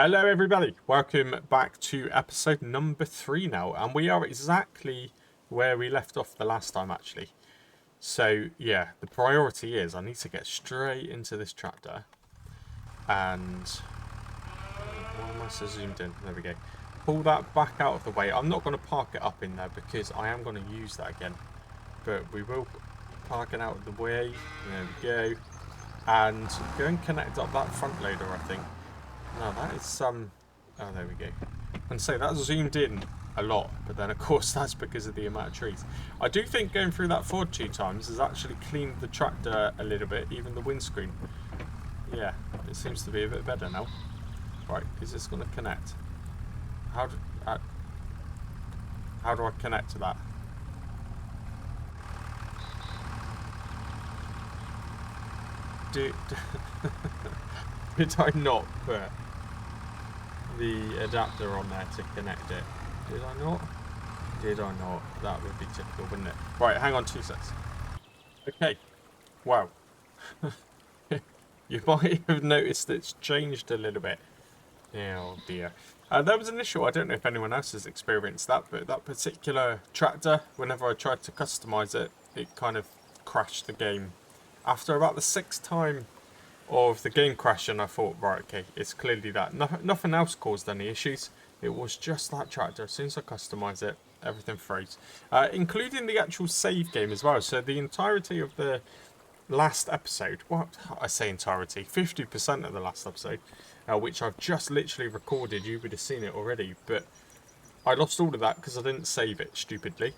Hello everybody, welcome back to episode number 3 now, and we are exactly where we left off the last time actually. So yeah, the priority is I need to get straight into this tractor, and why am I so zoomed in? There we go. Pull that back out of the way. I'm not going to park it up in there because I am going to use that again, but we will park it out of the way. There we go, and go and connect up that front loader, I think. No, that is oh, there we go. And so that zoomed in a lot, but then of course that's because of the amount of trees. I do think going through that Ford 2 times has actually cleaned the tractor a little bit, even the windscreen. Yeah, it seems to be a bit better now. Right, is this going to connect? How do I connect to that? Did I not put the adapter on there to connect it? Did I not? Did I not? That would be typical, wouldn't it? Right, hang on 2 seconds. Okay. Wow. You might have noticed it's changed a little bit. Oh dear. There was an issue, I don't know if anyone else has experienced that, but that particular tractor, whenever I tried to customise it, it kind of crashed the game. After about the 6th time of the game crashing, I thought, right, okay, it's clearly that. Nothing else caused any issues. It was just that tractor. As soon as I customise it, everything froze. Including the actual save game as well. So the entirety of the last episode, what I say entirety, 50% of the last episode, which I've just literally recorded, you would have seen it already, but I lost all of that because I didn't save it stupidly.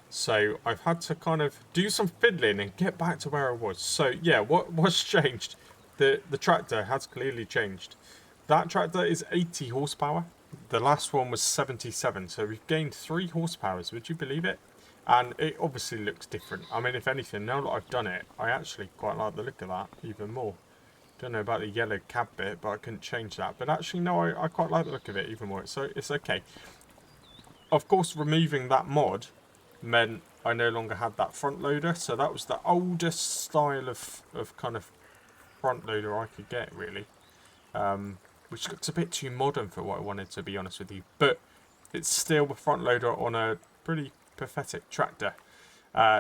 So I've had to kind of do some fiddling and get back to where I was. So yeah, what's changed? The tractor has clearly changed. That tractor is 80 horsepower. The last one was 77, so we've gained 3 horsepower. Would you believe it? And it obviously looks different. I mean, if anything, now that I've done it, I actually quite like the look of that even more. Don't know about the yellow cab bit, but I couldn't change that. But actually, no, I quite like the look of it even more. So it's okay. Of course, removing that mod meant I no longer had that front loader. So that was the oldest style of kind of front loader I could get, really. Which looks a bit too modern for what I wanted, to be honest with you. But it's still the front loader on a pretty pathetic tractor.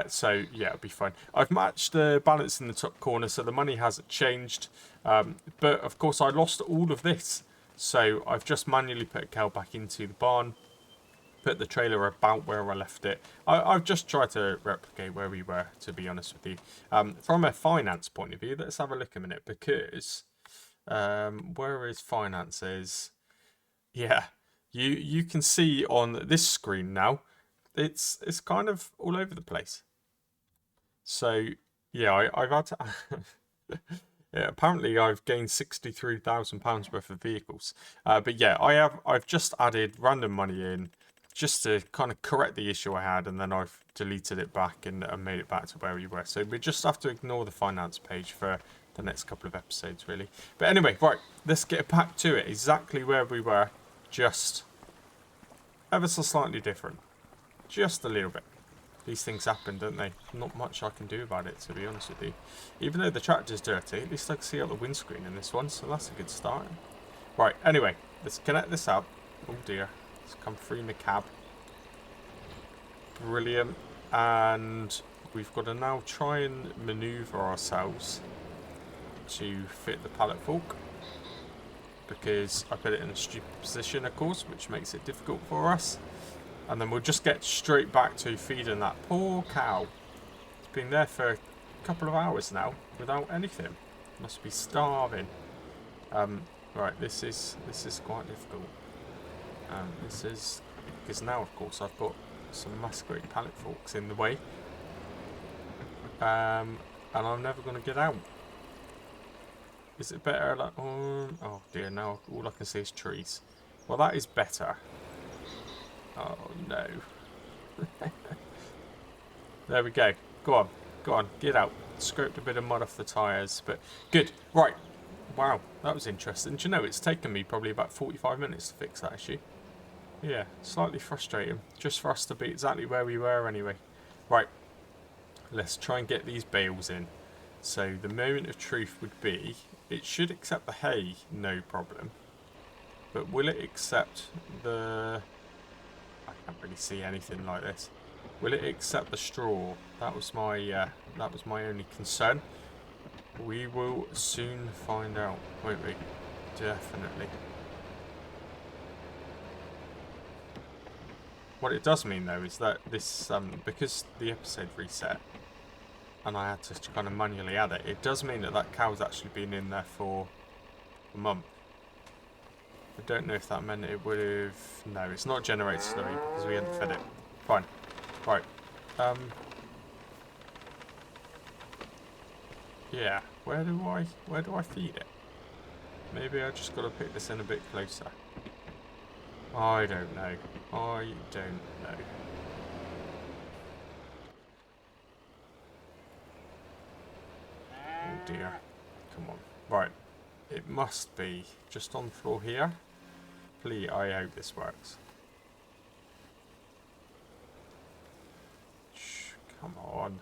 So yeah, it'll be fine. I've matched the balance in the top corner, so the money hasn't changed. But of course I lost all of this. So I've just manually put a cow back into the barn, put the trailer about where I left it. I've just tried to replicate where we were, to be honest with you. From a finance point of view, let's have a look a minute, because where is finances? Yeah, you can see on this screen now, it's kind of all over the place. So yeah, I've had to yeah, apparently I've gained £63,000 worth of vehicles. But yeah, I've just added random money in just to kind of correct the issue I had, and then I've deleted it back and made it back to where we were. So we just have to ignore the finance page for the next couple of episodes, really. But anyway, right, let's get back to it. Exactly where we were, just ever so slightly different. Just a little bit. These things happen, don't they? Not much I can do about it, to be honest with you. Even though the tractor's dirty, at least I can see out the windscreen in this one, so that's a good start. Right, anyway, let's connect this up. Oh dear, it's come free in the cab. Brilliant. And we've got to now try and manoeuvre ourselves to fit the pallet fork, because I put it in a stupid position, of course, which makes it difficult for us. And then we'll just get straight back to feeding that poor cow. It's been there for a couple of hours now without anything. Must be starving. Right, this is quite difficult. This is because now, of course, I've got some masquerade pallet forks in the way, and I'm never going to get out. Is it better? Like, oh dear, now all I can see is trees. Well, that is better. Oh no. There we go. Go on, get out. Scraped a bit of mud off the tyres, but good. Right. Wow, that was interesting. Do you know, it's taken me probably about 45 minutes to fix that issue. Yeah, slightly frustrating. Just for us to be exactly where we were anyway. Right. Let's try and get these bales in. So the moment of truth would be, it should accept the hay, no problem. But will it accept the... I can't really see anything like this. Will it accept the straw? That was my only concern. We will soon find out, won't we? Definitely. What it does mean though is that this, because the episode reset, and I had to kind of manually add it, it does mean that that cow's actually been in there for a month. I don't know if that meant it would have... No, it's not generated slowly because we hadn't fed it. Fine. Right. Yeah. Where do I feed it? Maybe I just got to pick this in a bit closer. I don't know. I don't know. Oh dear. Come on. Right. It must be just on the floor here. Please, I hope this works. Shh, come on.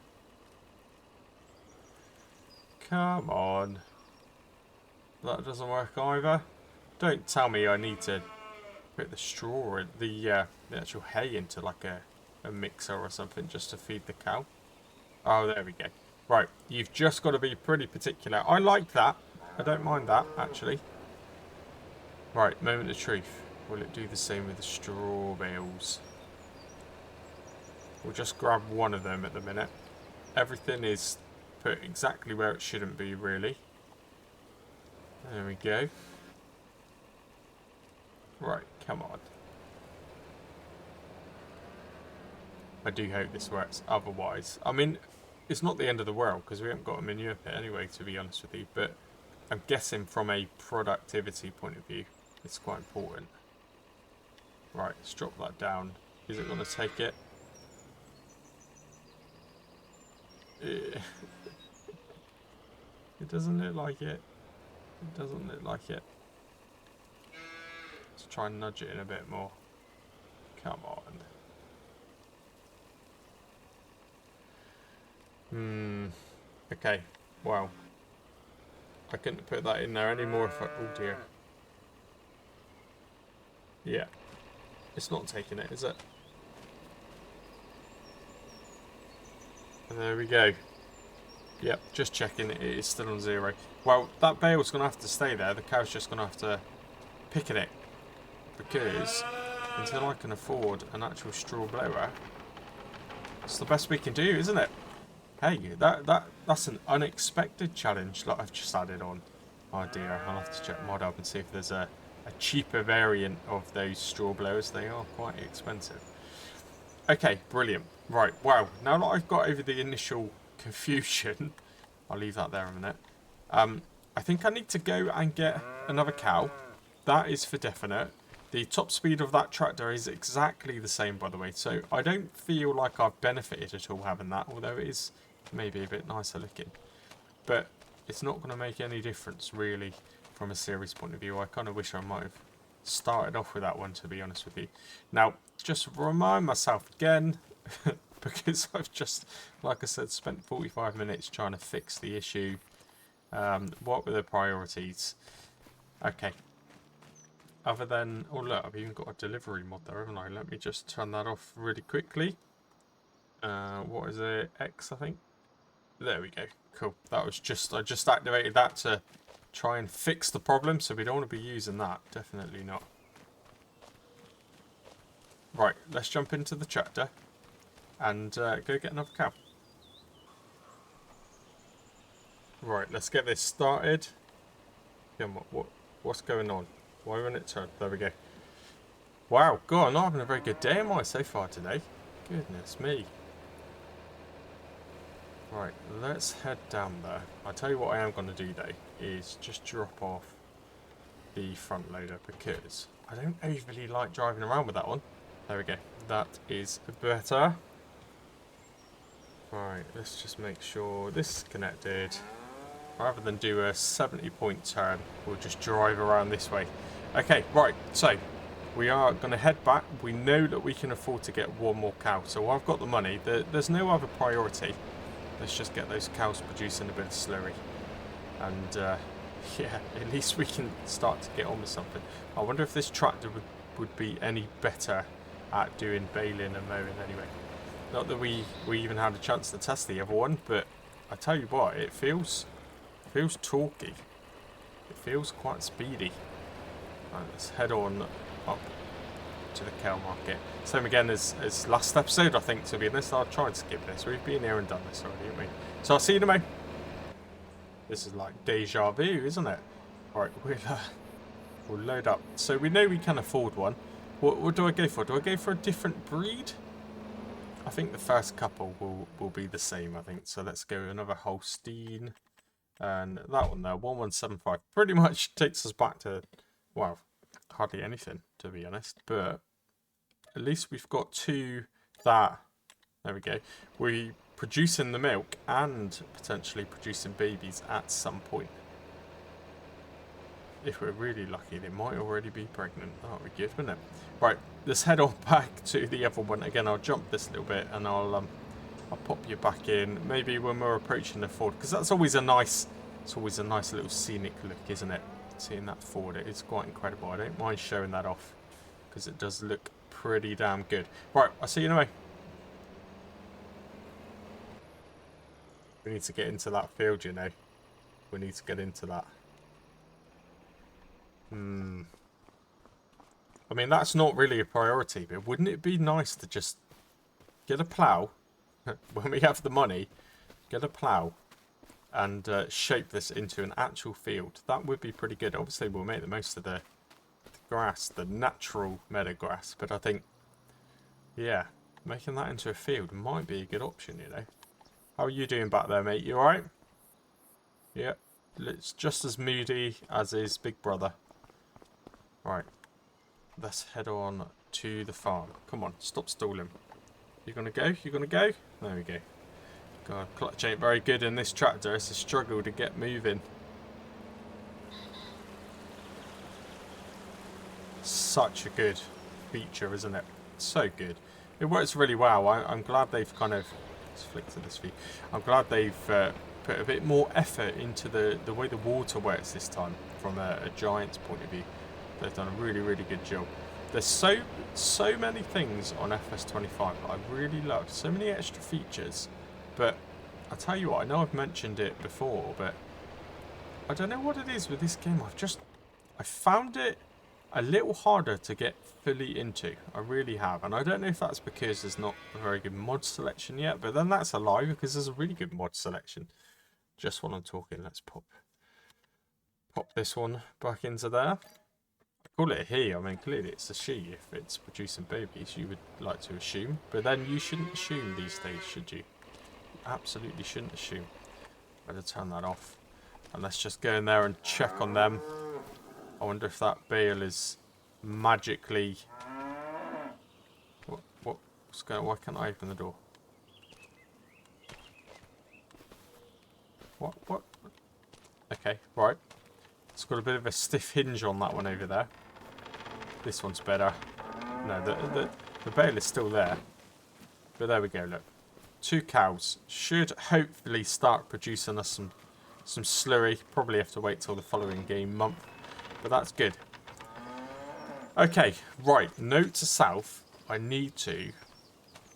Come on. That doesn't work either. Don't tell me I need to put the straw, the actual hay into like a mixer or something just to feed the cow. Oh, there we go. Right, you've just got to be pretty particular. I like that. I don't mind that, actually. Right, moment of truth. Will it do the same with the straw bales? We'll just grab one of them at the minute. Everything is put exactly where it shouldn't be, really. There we go. Right, come on. I do hope this works. Otherwise, I mean, it's not the end of the world because we haven't got a manure pit anyway, to be honest with you. But I'm guessing from a productivity point of view, it's quite important. Right, let's drop that down. Is it going to take it? It doesn't look like it. It doesn't look like it. Let's try and nudge it in a bit more. Come on. Okay. Wow. I couldn't put that in there anymore if I... Oh dear. Yeah. It's not taking it, is it? There we go. Yep, just checking. It is still on 0. Well, that bale's going to have to stay there. The cow's just going to have to pick at it. Because until I can afford an actual straw blower, it's the best we can do, isn't it? Hey, that's an unexpected challenge that I've just added on. Oh dear, I'll have to check mod up and see if there's a cheaper variant of those straw blowers. They are quite expensive. Okay, brilliant. Right, wow. Now that I've got over the initial confusion, I'll leave that there a minute. I think I need to go and get another cow. That is for definite. The top speed of that tractor is exactly the same, by the way. So I don't feel like I've benefited at all having that, although it is maybe a bit nicer looking. But it's not going to make any difference, really, from a series point of view. I kind of wish I might have started off with that one, to be honest with you. Now, just remind myself again, because I've just, like I said, spent 45 minutes trying to fix the issue. What were the priorities? Okay. Other than, oh look, I've even got a delivery mod there, haven't I? Let me just turn that off really quickly. What is it? X, I think. There we go. Cool. That was just, I just activated that to try and fix the problem, so we don't want to be using that. Definitely not. Right, let's jump into the tractor and go get another cow. Right, let's get this started. Come on, what's going on? Why won't it turn? There we go. Wow, God, I'm not having a very good day, am I, so far today? Goodness me. Right, let's head down there. I'll tell you what I am going to do, though, is just drop off the front loader, because I don't overly like driving around with that one. There we go. That is better. Right, let's just make sure this is connected. Rather than do a 70-point turn, we'll just drive around this way. Okay, right, so we are going to head back. We know that we can afford to get one more cow, so I've got the money. There's no other priority. Let's just get those cows producing a bit of slurry. And Yeah, at least we can start to get on with something. I wonder if this tractor would be any better at doing baling and mowing anyway. Not that we even had a chance to test the other one, but I tell you what, it feels torquey. It feels quite speedy. Right, let's head on up to the cow market. Same again as last episode, I think, to be honest. I'll try and skip this. We've been here and done this already, haven't we? So I'll see you in a moment. This is like deja vu, isn't it? Right, we'll load up. So we know we can afford one. What do I go for? Do I go for a different breed? I think the first couple will be the same, I think. So let's go another Holstein. And that one there, 1175. Pretty much takes us back to, well, hardly anything, to be honest. But at least we've got two that, there we go. We producing the milk and potentially producing babies at some point. If we're really lucky, they might already be pregnant. That would be good, wouldn't it? Right, let's head on back to the other one. Again, I'll jump this little bit and I'll pop you back in. Maybe when we're approaching the ford, because that's always a nice, it's always a nice little scenic look, isn't it? Seeing that ford, it is quite incredible. I don't mind showing that off because it does look pretty damn good. Right, I'll see you in a way. We need to get into that field, you know. We need to get into that. I mean, that's not really a priority, but wouldn't it be nice to just get a plough when we have the money, get a plough and shape this into an actual field? That would be pretty good. Obviously, we'll make the most of the grass, the natural meadow grass, but I think, yeah, making that into a field might be a good option, you know. How are you doing back there, mate? You alright? Yeah, it's just as moody as his big brother. Right, let's head on to the farm. Come on, stop stalling. You gonna go? You gonna go? There we go. God, clutch ain't very good in this tractor. It's a struggle to get moving. Such a good feature, isn't it? So good. It works really well. I'm glad they've kind of... Let's flick to this view. I'm glad they've put a bit more effort into the way the water works this time from a Giant's point of view. They've done a really, really good job. There's so many things on FS25 that I really love. So many extra features. But I tell you what, I know I've mentioned it before, but I don't know what it is with this game. I found it a little harder to get fully into. I really have. And I don't know if that's because there's not a very good mod selection yet, but then that's a lie because there's a really good mod selection. Just while I'm talking, let's pop this one back into there. Call it a he. I mean, clearly it's a she if it's producing babies, you would like to assume. But then you shouldn't assume these days, should you? You absolutely shouldn't assume. Better turn that off. And let's just go in there and check on them. I wonder if that bale is magically... What's going on? Why can't I open the door? What? Okay, right. It's got a bit of a stiff hinge on that one over there. This one's better. No, the bale is still there. But there we go, look. 2 cows. Should hopefully start producing us some slurry. Probably have to wait till the following game month. But that's good. Okay, right. Note to self. I need to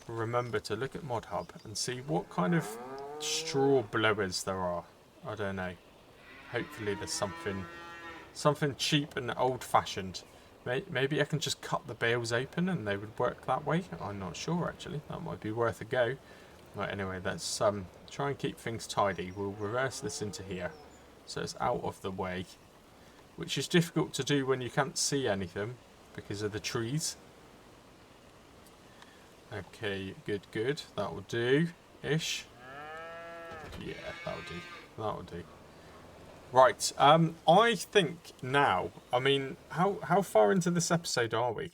remember to look at Mod Hub and see what kind of straw blowers there are. I don't know. Hopefully there's something cheap and old-fashioned. Maybe I can just cut the bales open and they would work that way. I'm not sure, actually. That might be worth a go. Right, anyway, let's try and keep things tidy. We'll reverse this into here so it's out of the way, which is difficult to do when you can't see anything because of the trees. Okay, good. That will do-ish. Yeah, that will do. Right, I think now, I mean, how far into this episode are we?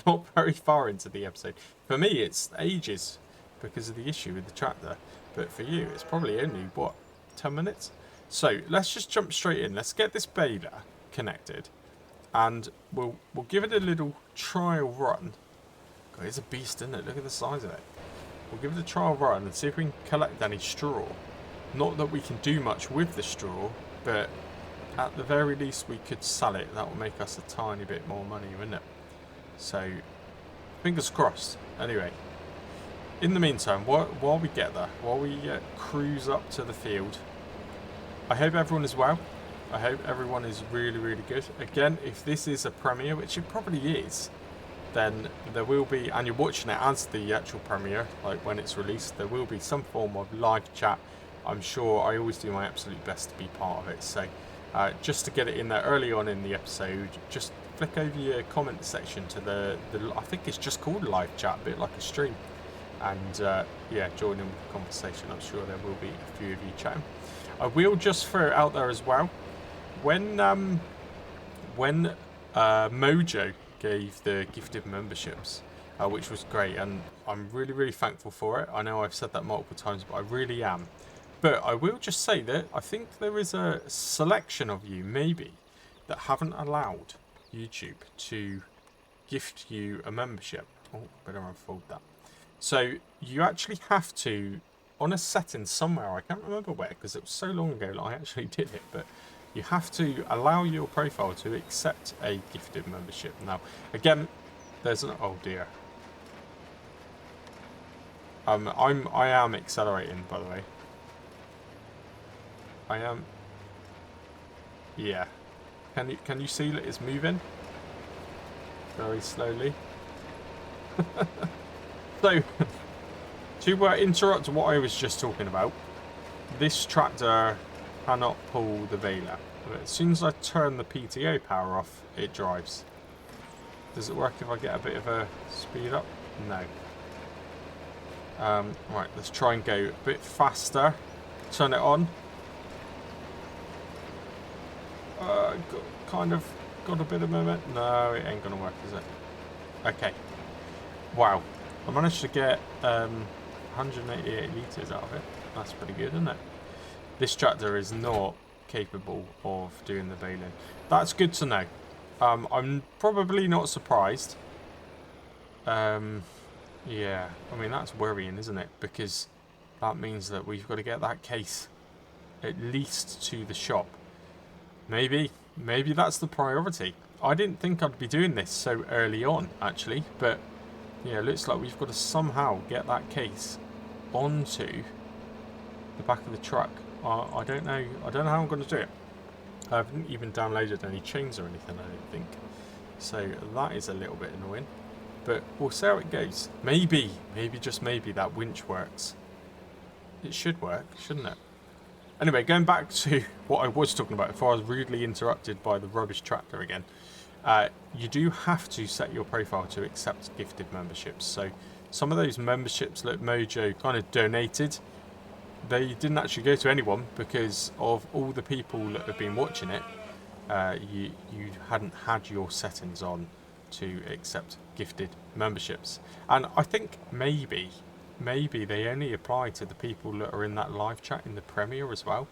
Not very far into the episode. For me, it's ages because of the issue with the tractor. But for you, it's probably only, what, 10 minutes? So, let's just jump straight in. Let's get this baler connected. And we'll give it a little trial run. God, it's a beast, isn't it? Look at the size of it. We'll give it a trial run and see if we can collect any straw. Not that we can do much with the straw, but at the very least we could sell it. That will make us a tiny bit more money, wouldn't it? So fingers crossed. Anyway, in the meantime, while we get there, while we cruise up to the field, I hope everyone is well. I hope everyone is really, really good. Again, if this is a premiere, which it probably is, then there will be, and you're watching it as the actual premiere, like when it's released, there will be some form of live chat. I'm sure I always do my absolute best to be part of it. So just to get it in there early on in the episode, just flick over your comment section to the I think it's just called live chat, a bit like a stream. And yeah, join in with the conversation. I'm sure there will be a few of you chatting. I will just throw it out there as well. When Mojo gave the gifted memberships, which was great, and I'm really, really thankful for it. I know I've said that multiple times, but I really am. But I will just say that I think there is a selection of you, maybe, that haven't allowed YouTube to gift you a membership. Oh, better unfold that. So you actually have to, on a setting somewhere, I can't remember where, because it was so long ago that I actually did it, but you have to allow your profile to accept a gifted membership. Now, again, there's an, oh dear. I am accelerating, by the way. I am. Yeah. Can you see that it's moving? Very slowly. So, to interrupt what I was just talking about, this tractor cannot pull the baler. But as soon as I turn the PTO power off, it drives. Does it work if I get a bit of a speed up? No. Right, let's try and go a bit faster. Turn it on. Kind of got a bit of movement. No, it ain't gonna work, is it? Okay. Wow. I managed to get 188 litres out of it. That's pretty good, isn't it? This tractor is not capable of doing the baling. That's good to know. I'm probably not surprised. Yeah, I mean, that's worrying, isn't it? Because that means that we've got to get that case at least to the shop. Maybe that's the priority. I didn't think I'd be doing this so early on, actually, but yeah, it looks like we've got to somehow get that case onto the back of the truck. I don't know how I'm going to do it. I haven't even downloaded any chains or anything, I don't think. So that is a little bit annoying. But we'll see how it goes. Maybe just maybe that winch works. It should work, shouldn't it? Anyway, going back to what I was talking about before I was rudely interrupted by the rubbish tractor again. You do have to set your profile to accept gifted memberships. So some of those memberships that Mojo kind of donated, they didn't actually go to anyone because of all the people that have been watching it. You hadn't had your settings on to accept gifted memberships. And I think maybe they only apply to the people that are in that live chat in the premiere as well.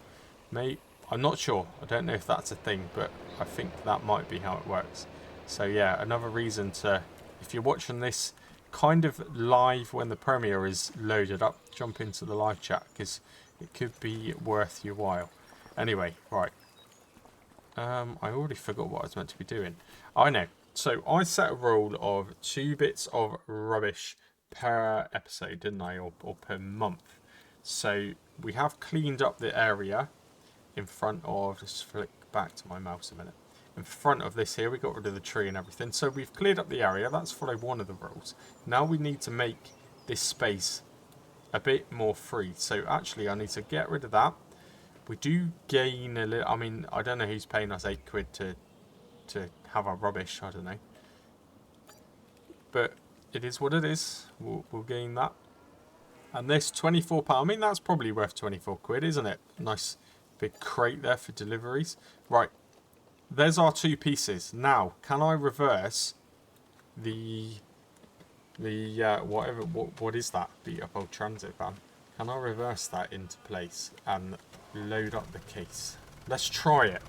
I'm not sure. I don't know if that's a thing, but I think that might be how it works. So yeah, another reason to, if you're watching this kind of live when the premiere is loaded up, jump into the live chat because it could be worth your while. Anyway, right. I already forgot what I was meant to be doing. I know. So I set a rule of 2 bits of rubbish per episode, didn't I? Or per month. So we have cleaned up the area in front of, just flick back to my mouse a minute. In front of this here, we got rid of the tree and everything. So we've cleared up the area. That's followed one of the rules. Now we need to make this space a bit more free. So actually I need to get rid of that. We do gain a little, I mean, I don't know who's paying us £8 to have our rubbish, I don't know. But it is what it is. We'll gain that. And this £24, I mean, that's probably worth £24, isn't it? Nice big crate there for deliveries. Right, there's our 2 pieces. Now, can I reverse the whatever, what is that? The Uphold Transit van. Can I reverse that into place and load up the case? Let's try it.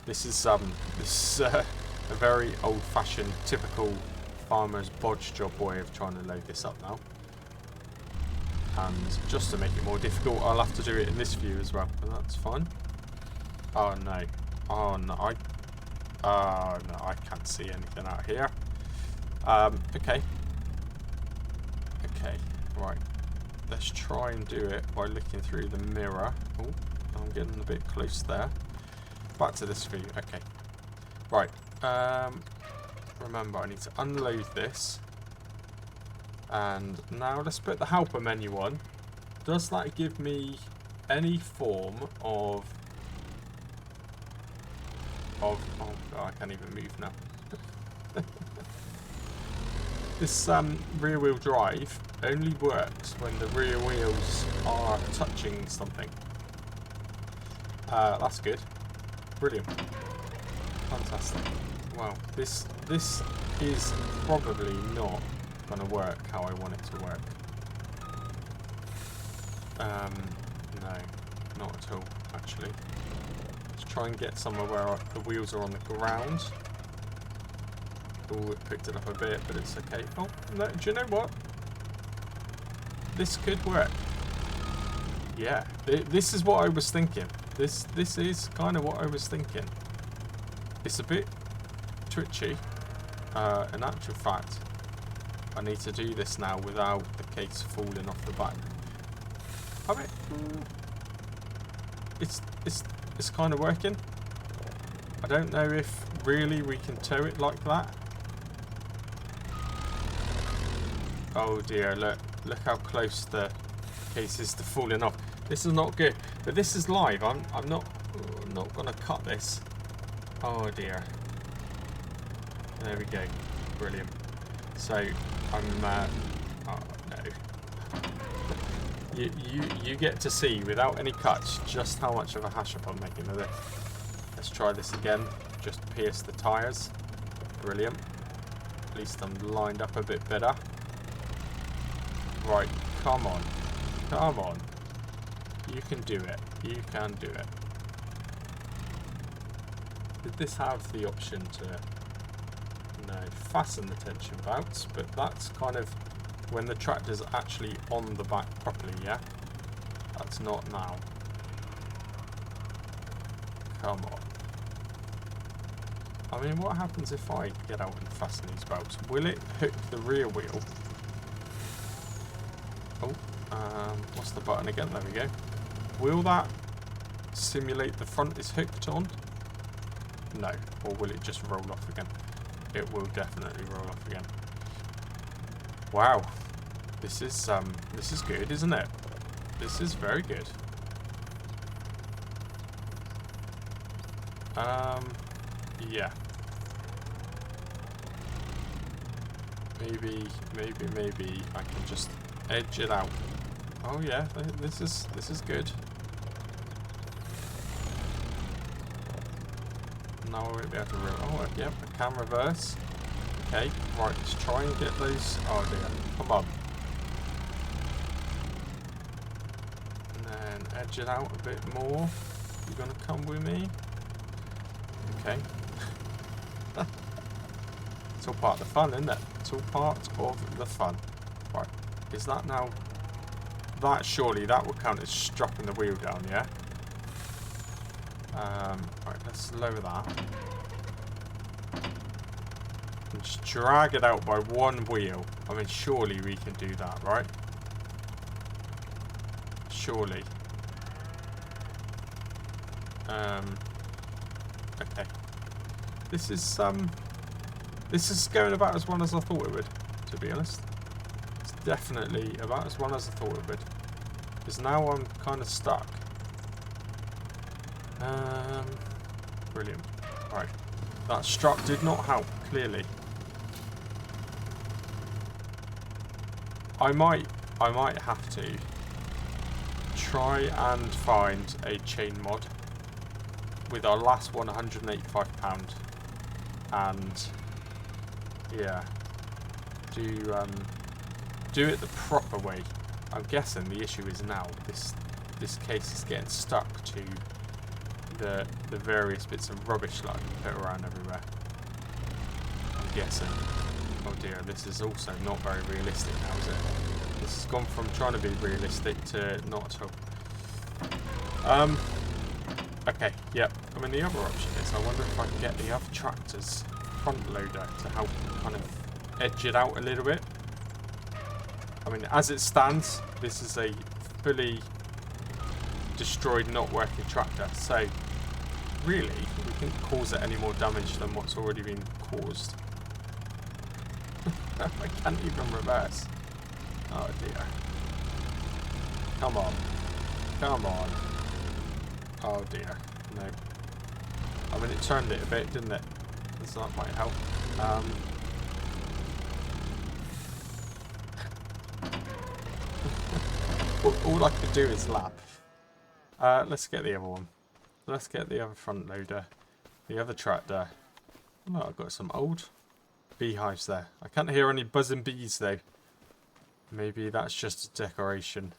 This is a very old-fashioned, typical farmer's bodge job way of trying to load this up now. And just to make it more difficult, I'll have to do it in this view as well, but that's fine. Oh no. Oh no. Oh no, I can't see anything out here. Okay. Okay, right. Let's try and do it by looking through the mirror. Oh, I'm getting a bit close there. Back to this view. Okay. Right. Remember, I need to unload this. And now let's put the helper menu on. Does that give me any form of... Oh, I can't even move now. This rear wheel drive only works when the rear wheels are touching something. That's good. Brilliant. Fantastic. Wow, this is probably not going to work how I want it to work. No, not at all, actually. Let's try and get somewhere where the wheels are on the ground. Oh, it picked it up a bit, but it's okay. Oh, no, do you know what? This could work. Yeah, this is what I was thinking. This is kind of what I was thinking. It's a bit twitchy. In actual fact, I need to do this now without the case falling off the back. I mean, it's kind of working. I don't know if really we can tow it like that. Oh dear, look how close the case is to falling off. This is not good, but this is live. I'm not gonna cut this. Oh dear. There we go. Brilliant. So I'm oh no. You get to see without any cuts just how much of a hash up I'm making of it. Let's try this again. Just pierce the tyres. Brilliant. At least I'm lined up a bit better. Right, come on. Come on. You can do it. You can do it. Did this have the option to... No, fasten the tension belts, but that's kind of when the tractor's actually on the back properly, yeah? That's not now. Come on. I mean, what happens if I get out and fasten these belts? Will it hook the rear wheel? Oh, what's the button again? There we go. Will that simulate the front is hooked on? No. Or will it just roll off again? It will definitely roll off again. Wow. This is good, isn't it? This is very good. Yeah. Maybe I can just edge it out. Oh yeah, this is good. Now I won't be able to oh yep, I can reverse. Okay, right, let's try and get those. Oh dear, come on. And then edge it out a bit more. You gonna come with me? Okay. It's all part of the fun, isn't it? It's all part of the fun. Right, is that now? That surely that will count as strapping the wheel down, yeah? Right, let's lower that. And just drag it out by one wheel. I mean, surely we can do that, right? Surely. Okay. This is going about as well as I thought it would, to be honest. It's definitely about as well as I thought it would. Because now I'm kind of stuck. Brilliant. Right. That strap did not help, clearly. I might have to try and find a chain mod with our last one, £185, and yeah, do it the proper way. I'm guessing the issue is now this case is getting stuck to the various bits of rubbish that I can put around everywhere. I'm guessing. Oh dear, this is also not very realistic now, is it? This has gone from trying to be realistic to not at all. Okay, yep. I mean, the other option is I wonder if I can get the other tractor's front loader to help kind of edge it out a little bit. I mean, as it stands, this is a fully destroyed, not working tractor. So, really, we couldn't cause it any more damage than what's already been caused. I can't even reverse. Oh dear. Come on. Come on. Oh dear. No. I mean, it turned it a bit, didn't it? So that might help. All I could do is lap. Let's get the other one. Let's get the other front loader. The other tractor. Oh, I've got some old beehives there. I can't hear any buzzing bees though. Maybe that's just a decoration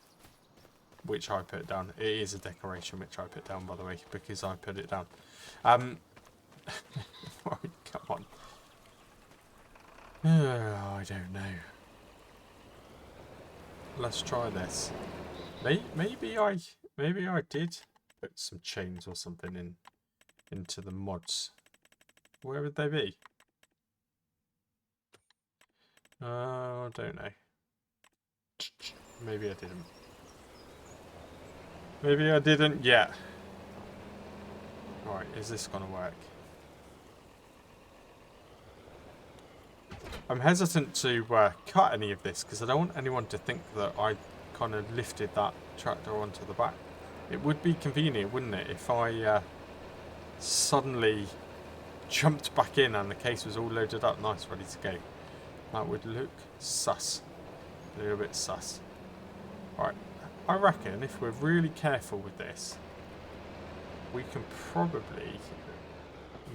which I put down. It is a decoration which I put down, by the way, because I put it down. Right, come on. I don't know. Let's try this. Maybe I did put some chains or something into the mods. Where would they be? I don't know. Maybe I didn't. Maybe I didn't yet. Alright, is this gonna work? I'm hesitant to cut any of this because I don't want anyone to think that I kind of lifted that tractor onto the back. It would be convenient, wouldn't it, if I suddenly jumped back in and the case was all loaded up, nice, ready to go. That would look sus. A little bit sus. Alright, I reckon if we're really careful with this, we can probably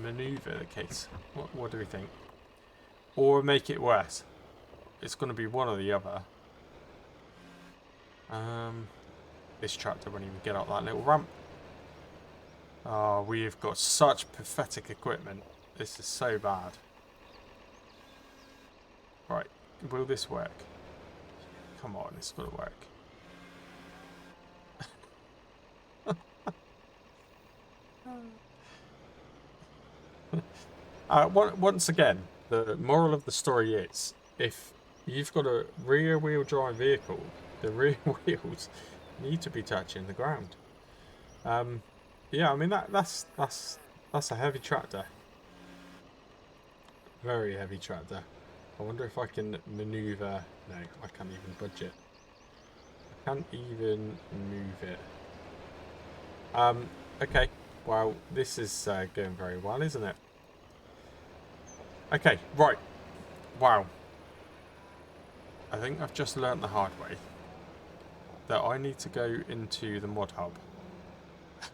maneuver the case. What do we think? Or make it worse. It's going to be one or the other. This tractor won't even get up that little ramp. Oh, we've got such pathetic equipment. This is so bad. Right, will this work? Come on, it's got to work. Once again, the moral of the story is, if you've got a rear-wheel drive vehicle, the rear wheels need to be touching the ground. Yeah, I mean that's a heavy tractor. Very heavy tractor. I wonder if I can maneuver. No, I can't even budge it. I can't even move it. Okay. Well, this is going very well, isn't it? Okay, right. Wow. I think I've just learnt the hard way that I need to go into the mod hub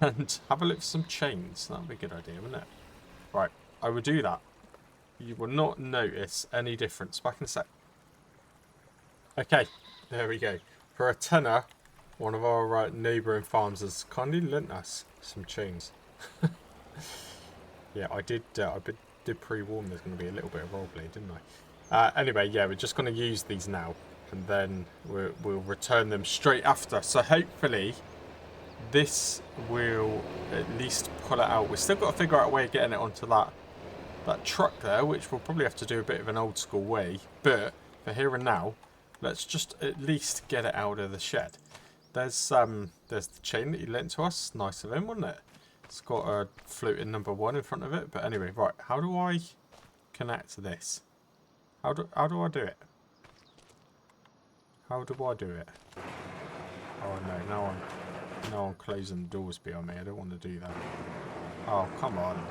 and have a look for some chains. That would be a good idea, wouldn't it? Right, I will do that. You will not notice any difference. Back in a sec. Okay, there we go. For a tenner, one of our neighbouring farms has kindly lent us some chains. Yeah, I did pre-warn there's going to be a little bit of roleplay, didn't I? Anyway, yeah, we're just going to use these now, and then we'll return them straight after. So hopefully this will at least pull it out. We've still got to figure out a way of getting it onto that truck there, which we'll probably have to do a bit of an old school way. But for here and now, let's just at least get it out of the shed. There's the chain that he lent to us. Nice of him, wasn't it? It's got a floating number 1 in front of it. But anyway, right, how do I connect to this? How do I do it? How do I do it? Oh no, now I'm closing the doors behind me. I don't want to do that. Oh, come on.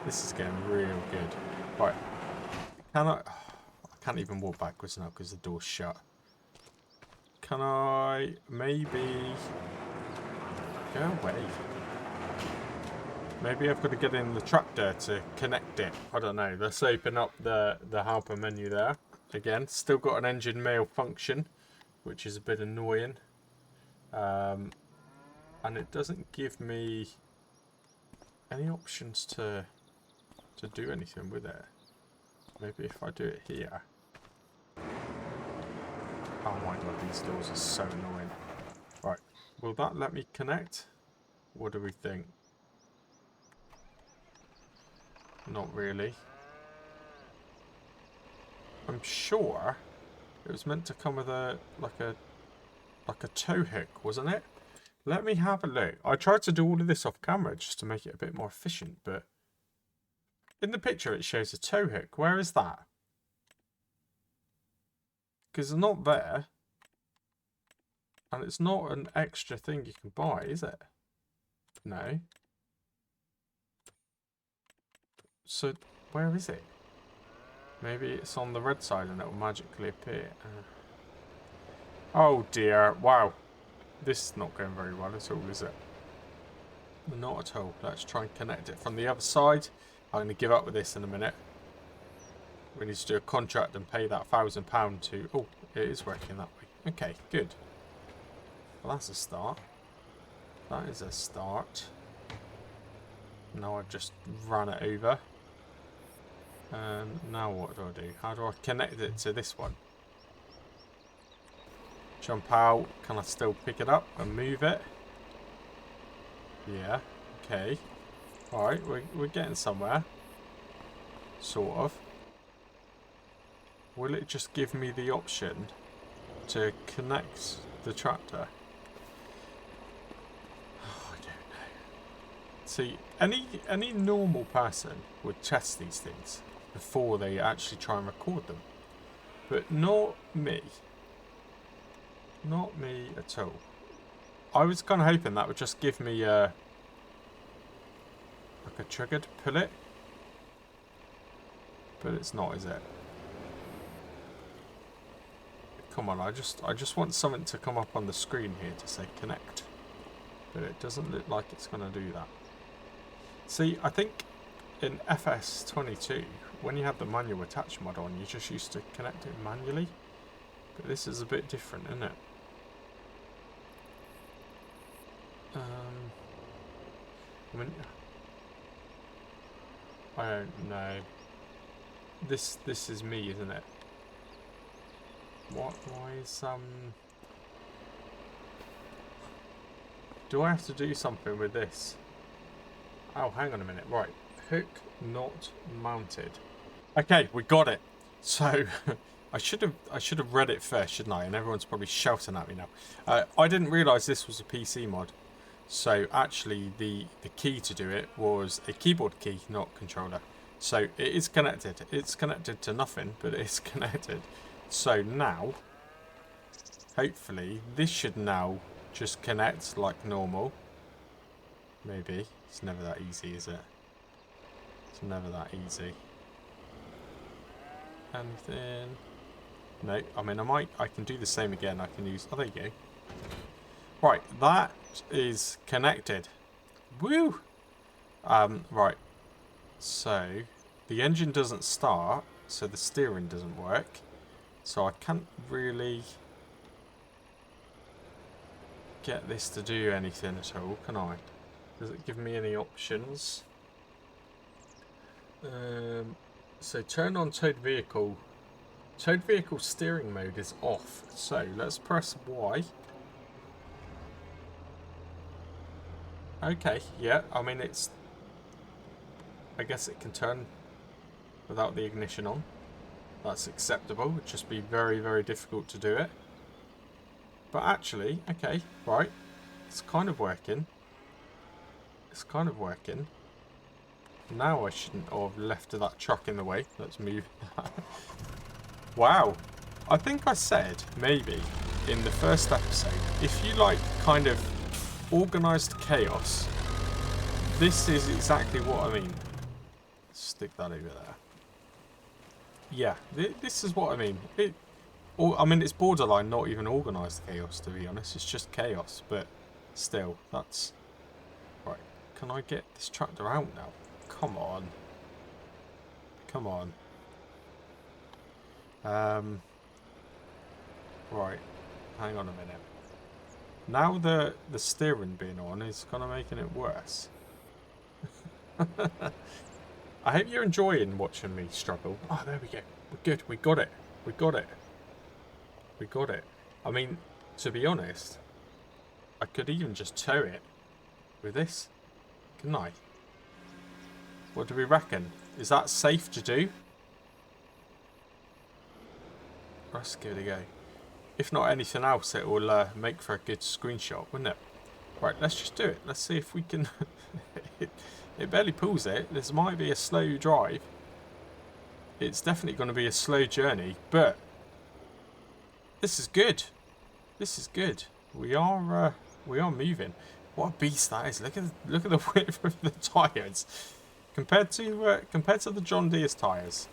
This is getting real good. Right, I can't even walk backwards now because the door's shut. Can I maybe go away? Maybe I've got to get in the tractor to connect it. I don't know. Let's open up the helper menu there. Again, still got an engine malfunction, which is a bit annoying. And it doesn't give me any options to do anything with it. Maybe if I do it here. Oh my god, these doors are so annoying. Right, Will that let me connect? What do we think? Not really. I'm sure it was meant to come with a like a tow hook, wasn't it? Let me have a look. I tried to do all of this off camera just to make it a bit more efficient, but in the picture it shows a tow hook. Where is that? Because it's not there. And it's not an extra thing you can buy, is it? No. So, where is it? Maybe it's on the red side and it will magically appear. Oh dear. Wow. This is not going very well at all, is it? Not at all. Let's try and connect it from the other side. I'm going to give up with this in a minute. We need to do a contract and pay that £1,000 to... Oh, it is working that way. Okay, good. Well, that's a start. That is a start. Now I've just ran it over. And now what do I do? How do I connect it to this one? Jump out. Can I still pick it up and move it? Yeah. Okay. Alright, we're getting somewhere. Sort of. Will it just give me the option to connect the tractor? Oh, I don't know. See, any normal person would test these things before they actually try and record them. But not me. Not me at all. I was kind of hoping that would just give me like a trigger to pull it. But it's not, is it? Come on, I just want something to come up on the screen here to say connect. But it doesn't look like it's going to do that. See, I think in FS22, when you have the manual attach mod on, you just used to connect it manually. But this is a bit different, isn't it? I mean, I don't know. This is me, isn't it? Why is do I have to do something with this? Oh, hang on a minute. Right, hook not mounted. Okay, we got it. So I should have read it first, shouldn't I? And everyone's probably shouting at me now. I didn't realise this was a PC mod. So actually, the key to do it was a keyboard key, not controller. So it is connected. It's connected to nothing, but it's connected. So now, hopefully, this should now just connect like normal. Maybe. It's never that easy, is it? It's never that easy. And then... No, I mean, I can do the same again. I can use... Oh, there you go. Right, that is connected. Woo! Right. So, the engine doesn't start, so the steering doesn't work. So I can't really get this to do anything at all, can I? Does it give me any options? So turn on towed vehicle. Towed vehicle steering mode is off. So let's press Y. Okay, yeah, I mean it's... I guess it can turn without the ignition on. That's acceptable. It'd just be very, very difficult to do it. But actually, okay, right. It's kind of working. It's kind of working. Now I shouldn't have left that truck in the way. Let's move that. Wow. I think I said, maybe, in the first episode, if you like kind of organised chaos, this is exactly what I mean. Stick that over there. Yeah, this is what I mean. I mean, it's borderline not even organised chaos, to be honest. It's just chaos, but still, that's... Right, can I get this tractor out now? Come on. Come on. Right, hang on a minute. Now the steering being on is kind of making it worse. I hope you're enjoying watching me struggle. Oh, there we go. We're good. We got it. We got it. We got it. I mean, to be honest, I could even just tow it with this, couldn't I? What do we reckon? Is that safe to do? Let's give it a go. If not anything else, it will make for a good screenshot, wouldn't it? Right, let's just do it. Let's see if we can... it barely pulls it. This might be a slow drive. It's definitely going to be a slow journey, but this is good. This is good. We are moving. What a beast that is! Look at the width of the tires compared to the John Deere's tires.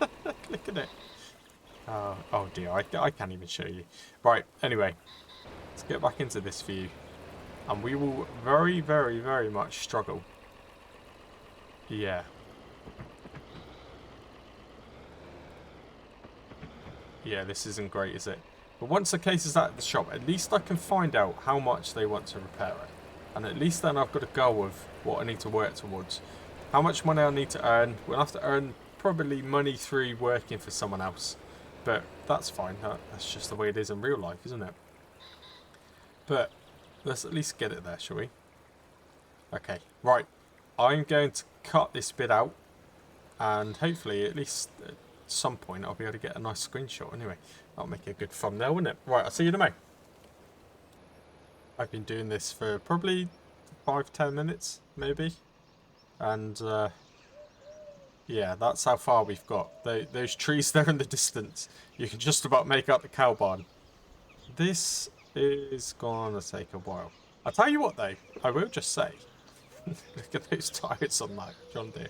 Look at it. Oh dear, I can't even show you. Right. Anyway, let's get back into this view, and we will very, very, very much struggle. Yeah. Yeah, this isn't great, is it? But once the case is at the shop, at least I can find out how much they want to repair it. And at least then I've got a goal of what I need to work towards. How much money I need to earn. We'll have to earn probably money through working for someone else. But that's fine. That's just the way it is in real life, isn't it? But let's at least get it there, shall we? Okay, right. I'm going to cut this bit out. And hopefully at least... some point I'll be able to get a nice screenshot anyway. That'll make a good thumbnail, wouldn't it? Right, I'll see you in a moment. I've been doing this for probably 5-10 minutes maybe, and yeah, that's how far we've got. Those trees there in the distance, you can just about make out the cow barn. This is gonna take a while. I'll tell you what though, I will just say, look at those tires on that John Deere.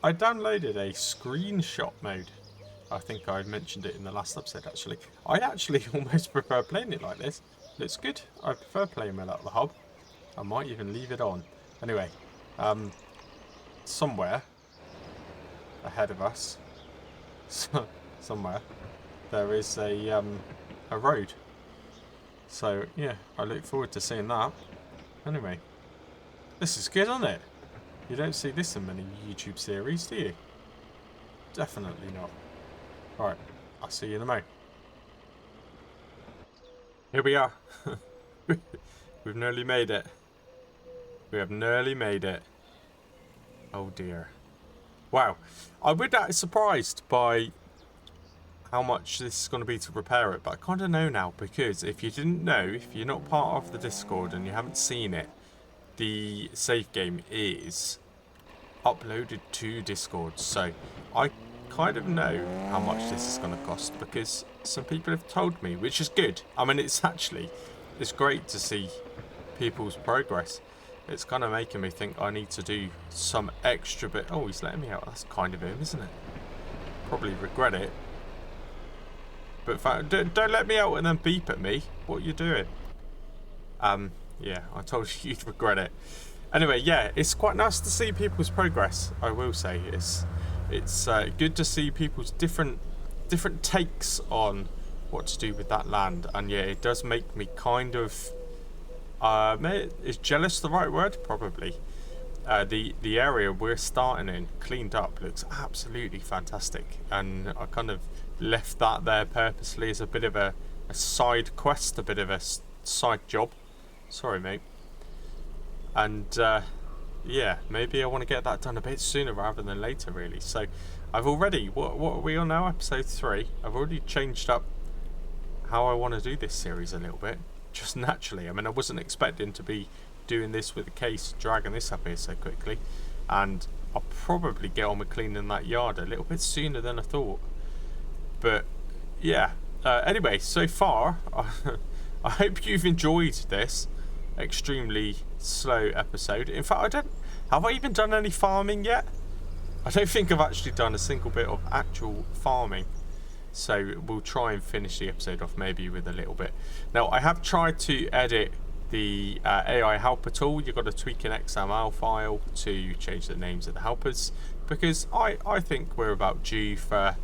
I downloaded a screenshot mode. I think I mentioned it in the last episode, actually. I actually almost prefer playing it like this. Looks good. I prefer playing without the hub. I might even leave it on. Anyway, somewhere ahead of us, somewhere, there is a road. So, yeah, I look forward to seeing that. Anyway, this is good, isn't it? You don't see this in many YouTube series, do you? Definitely not. Right, I'll see you in a moment. Here we are. We've nearly made it. We have nearly made it. Oh dear. Wow. I would be surprised by how much this is going to be to repair it, but I kind of know now, because if you didn't know, if you're not part of the Discord and you haven't seen it, the save game is uploaded to Discord, so I kind of know how much this is going to cost, because some people have told me, which is good. I mean, it's great to see people's progress. It's kind of making me think I need to do some extra bit. Oh, he's letting me out. That's kind of him, isn't it? Probably regret it. But don't let me out and then beep at me. What are you doing? Yeah, I told you you'd regret it. Anyway, yeah, it's quite nice to see people's progress. I will say it's good to see people's different takes on what to do with that land, and yeah, it does make me kind of is jealous the right word? Probably. The area we're starting in, cleaned up, looks absolutely fantastic, and I kind of left that there purposely as a bit of a side quest, a bit of a side job. Sorry, mate. And yeah, maybe I want to get that done a bit sooner rather than later, really. So I've already, what are we on now? Episode 3. I've already changed up how I want to do this series a little bit, just naturally. I mean, I wasn't expecting to be doing this with the case, dragging this up here so quickly, and I'll probably get on with cleaning that yard a little bit sooner than I thought. But yeah, anyway, so far I hope you've enjoyed this extremely slow episode. In fact, have I even done any farming yet? I don't think I've actually done a single bit of actual farming, so we'll try and finish the episode off maybe with a little bit. Now, I have tried to edit the AI helper tool. You've got to tweak an XML file to change the names of the helpers, because I think we're about due for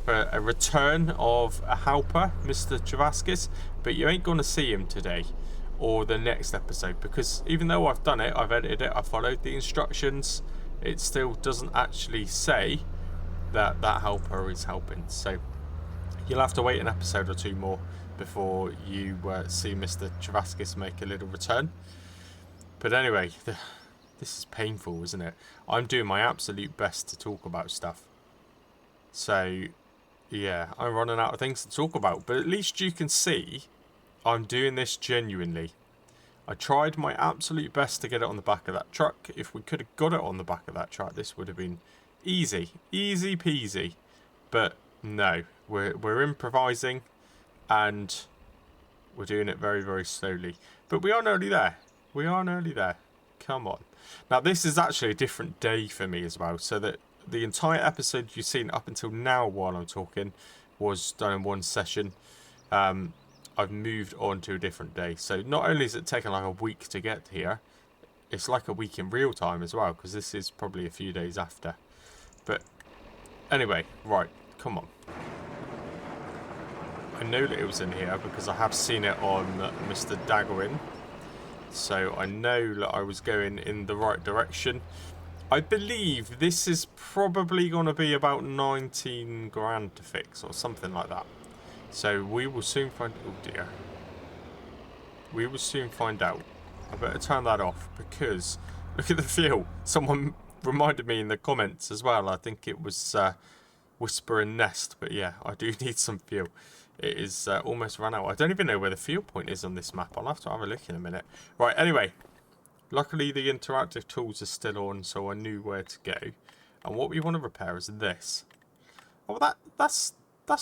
a return of a helper, Mr. Travaskis, but you ain't going to see him today or the next episode, because even though I've done it, I've edited it, I followed the instructions, it still doesn't actually say that that helper is helping. So you'll have to wait an episode or two more before you see Mr. Travaskis make a little return. But anyway, this is painful, isn't it? I'm doing my absolute best to talk about stuff. So, yeah, I'm running out of things to talk about. But at least you can see I'm doing this genuinely. I tried my absolute best to get it on the back of that truck. If we could have got it on the back of that truck, this would have been easy. Easy peasy. But no, we're improvising and we're doing it very, very slowly. But we are nearly there. We are nearly there. Come on. Now, this is actually a different day for me as well. So that the entire episode you've seen up until now while I'm talking was done in one session. I've moved on to a different day. So not only is it taking like a week to get here, it's like a week in real time as well, because this is probably a few days after. But anyway, right, come on. I know that it was in here because I have seen it on Mr. Dagwin. So I know that I was going in the right direction. I believe this is probably going to be about 19 grand to fix or something like that. So we will soon find... Oh dear. We will soon find out. I better turn that off because... Look at the fuel. Someone reminded me in the comments as well. I think it was Whisper and Nest. But yeah, I do need some fuel. It is almost run out. I don't even know where the fuel point is on this map. I'll have to have a look in a minute. Right, anyway. Luckily the interactive tools are still on, so I knew where to go. And what we want to repair is this. Oh, that's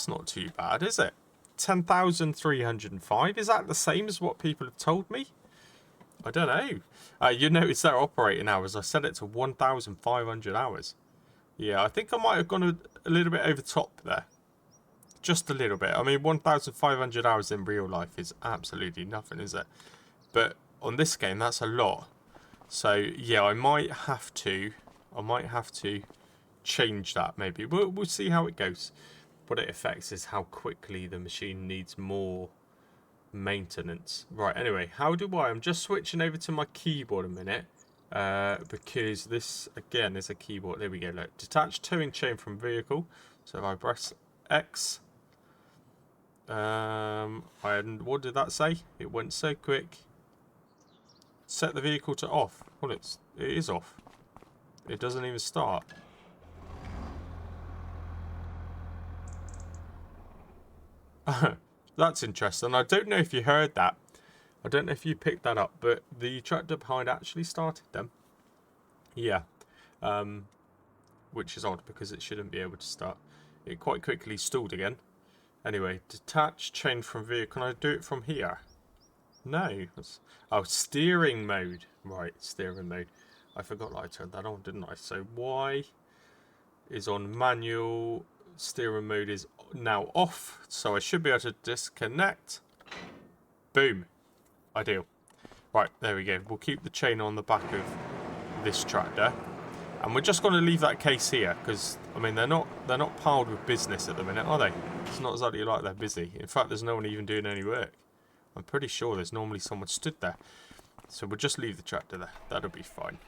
not too bad, is it? 10,305. Is that the same as what people have told me? I don't know. You notice their operating hours. I set it to 1,500 hours. Yeah, I think I might have gone a little bit over top there. Just a little bit. I mean, 1,500 hours in real life is absolutely nothing, is it? But on this game, that's a lot. So yeah, I might have to change that maybe. We'll see how it goes. What it affects is how quickly the machine needs more maintenance. Right, anyway, how do I'm just switching over to my keyboard a minute. Because this, again, is a keyboard. There we go, look. Detach towing chain from vehicle. So if I press X. And what did that say? It went so quick. Set the vehicle to off. Well, it is off. It doesn't even start. That's interesting. I don't know if you heard that. I don't know if you picked that up, but the tractor behind actually started them. Yeah. Which is odd because it shouldn't be able to start. It quite quickly stalled again. Anyway, detach chain from vehicle. Can I do it from here? No. Oh, steering mode. Right, steering mode. I forgot that I turned that on, didn't I? So Y is on manual. Steering mode is now off, so I should be able to disconnect. Boom. Ideal. Right, there we go. We'll keep the chain on the back of this tractor, and we're just going to leave that case here because I mean they're not piled with business at the minute, are they? It's not exactly like they're busy. In fact, there's no one even doing any work. I'm pretty sure there's normally someone stood there, so we'll just leave the tractor there. That'll be fine.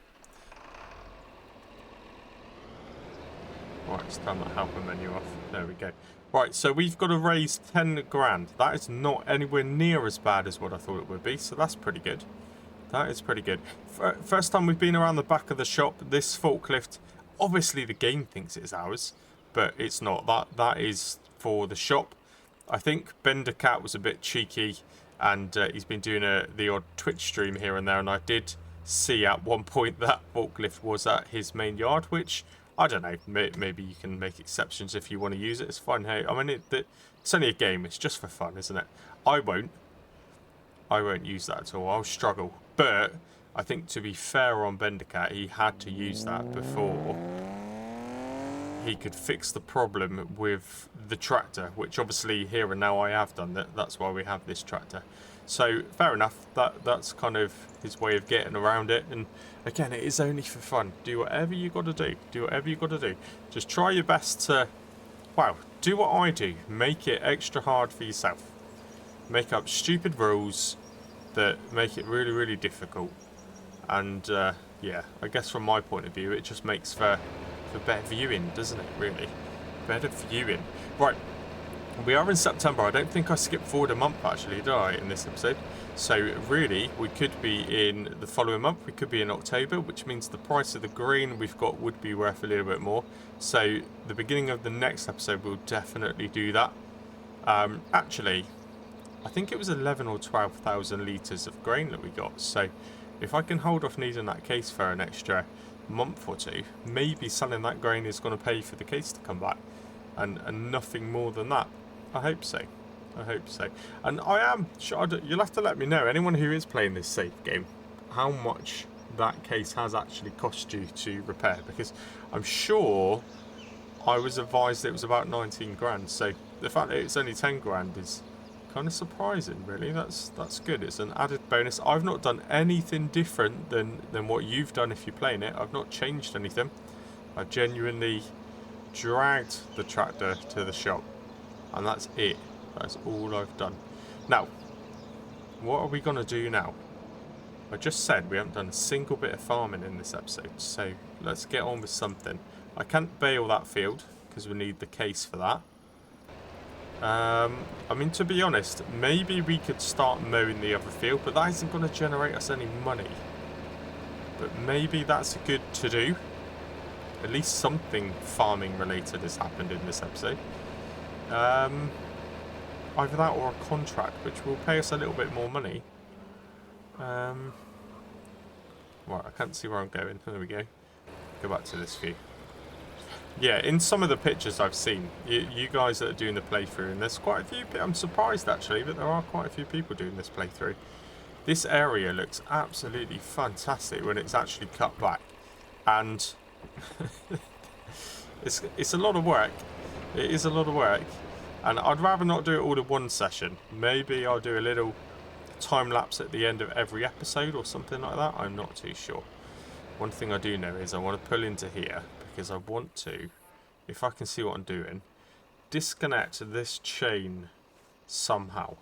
Right, let's turn that helper menu off. There we go. Right, so we've got to raise 10 grand. That is not anywhere near as bad as what I thought it would be, so that's pretty good. That is pretty good. First time we've been around the back of the shop. This forklift, obviously the game thinks it's ours, but it's not. That is for the shop. I think Bender Cat was a bit cheeky, and he's been doing the odd Twitch stream here and there, and I did see at one point that forklift was at his main yard, which... I don't know, maybe you can make exceptions if you want to use it. It's fine. Hey, I mean, it's only a game. It's just for fun, isn't it? I won't use that at all. I'll struggle. But I think to be fair on Bendercat, he had to use that before he could fix the problem with the tractor, which obviously here and now I have done. That's why we have this tractor. So fair enough. That's kind of his way of getting around it. And again, it is only for fun. Do whatever you got to do. Do whatever you got to do. Just try your best to, wow, do what I do. Make it extra hard for yourself. Make up stupid rules that make it really, really difficult. And yeah, I guess from my point of view, it just makes for better viewing, doesn't it? Really, better viewing. Right. We are in September. I don't think I skipped forward a month actually, did I, in this episode? So really, we could be in the following month. We could be in October, which means the price of the green we've got would be worth a little bit more. So the beginning of the next episode, we'll definitely do that. Actually, I think it was 11 or 12,000 litres of grain that we got. So if I can hold off needing that case for an extra month or two, maybe selling that grain is going to pay for the case to come back. And nothing more than that. I hope so. I hope so. And I am sure you'll have to let me know, anyone who is playing this safe game, how much that case has actually cost you to repair, because I'm sure I was advised it was about 19 grand. So the fact that it's only 10 grand is kind of surprising, really. That's good. It's an added bonus. I've not done anything different than what you've done if you're playing it. I've not changed anything. I've genuinely dragged the tractor to the shop, and that's it. That's all I've done. Now, what are we going to do now? I just said we haven't done a single bit of farming in this episode, so let's get on with something. I can't bale that field because we need the case for that. I mean, to be honest, maybe we could start mowing the other field, but that isn't going to generate us any money. But maybe that's good to do. At least something farming related has happened in this episode. Either that or a contract, which will pay us a little bit more money. Right, I can't see where I'm going. There we go. Go back to this view. Yeah, in some of the pictures I've seen, you guys that are doing the playthrough, and there's quite a few people, I'm surprised actually, but there are quite a few people doing this playthrough. This area looks absolutely fantastic when it's actually cut back. And it's a lot of work. It is a lot of work. And I'd rather not do it all in one session. Maybe I'll do a little time lapse at the end of every episode or something like that. I'm not too sure. One thing I do know is I want to pull into here because I want to, if I can see what I'm doing, disconnect this chain somehow.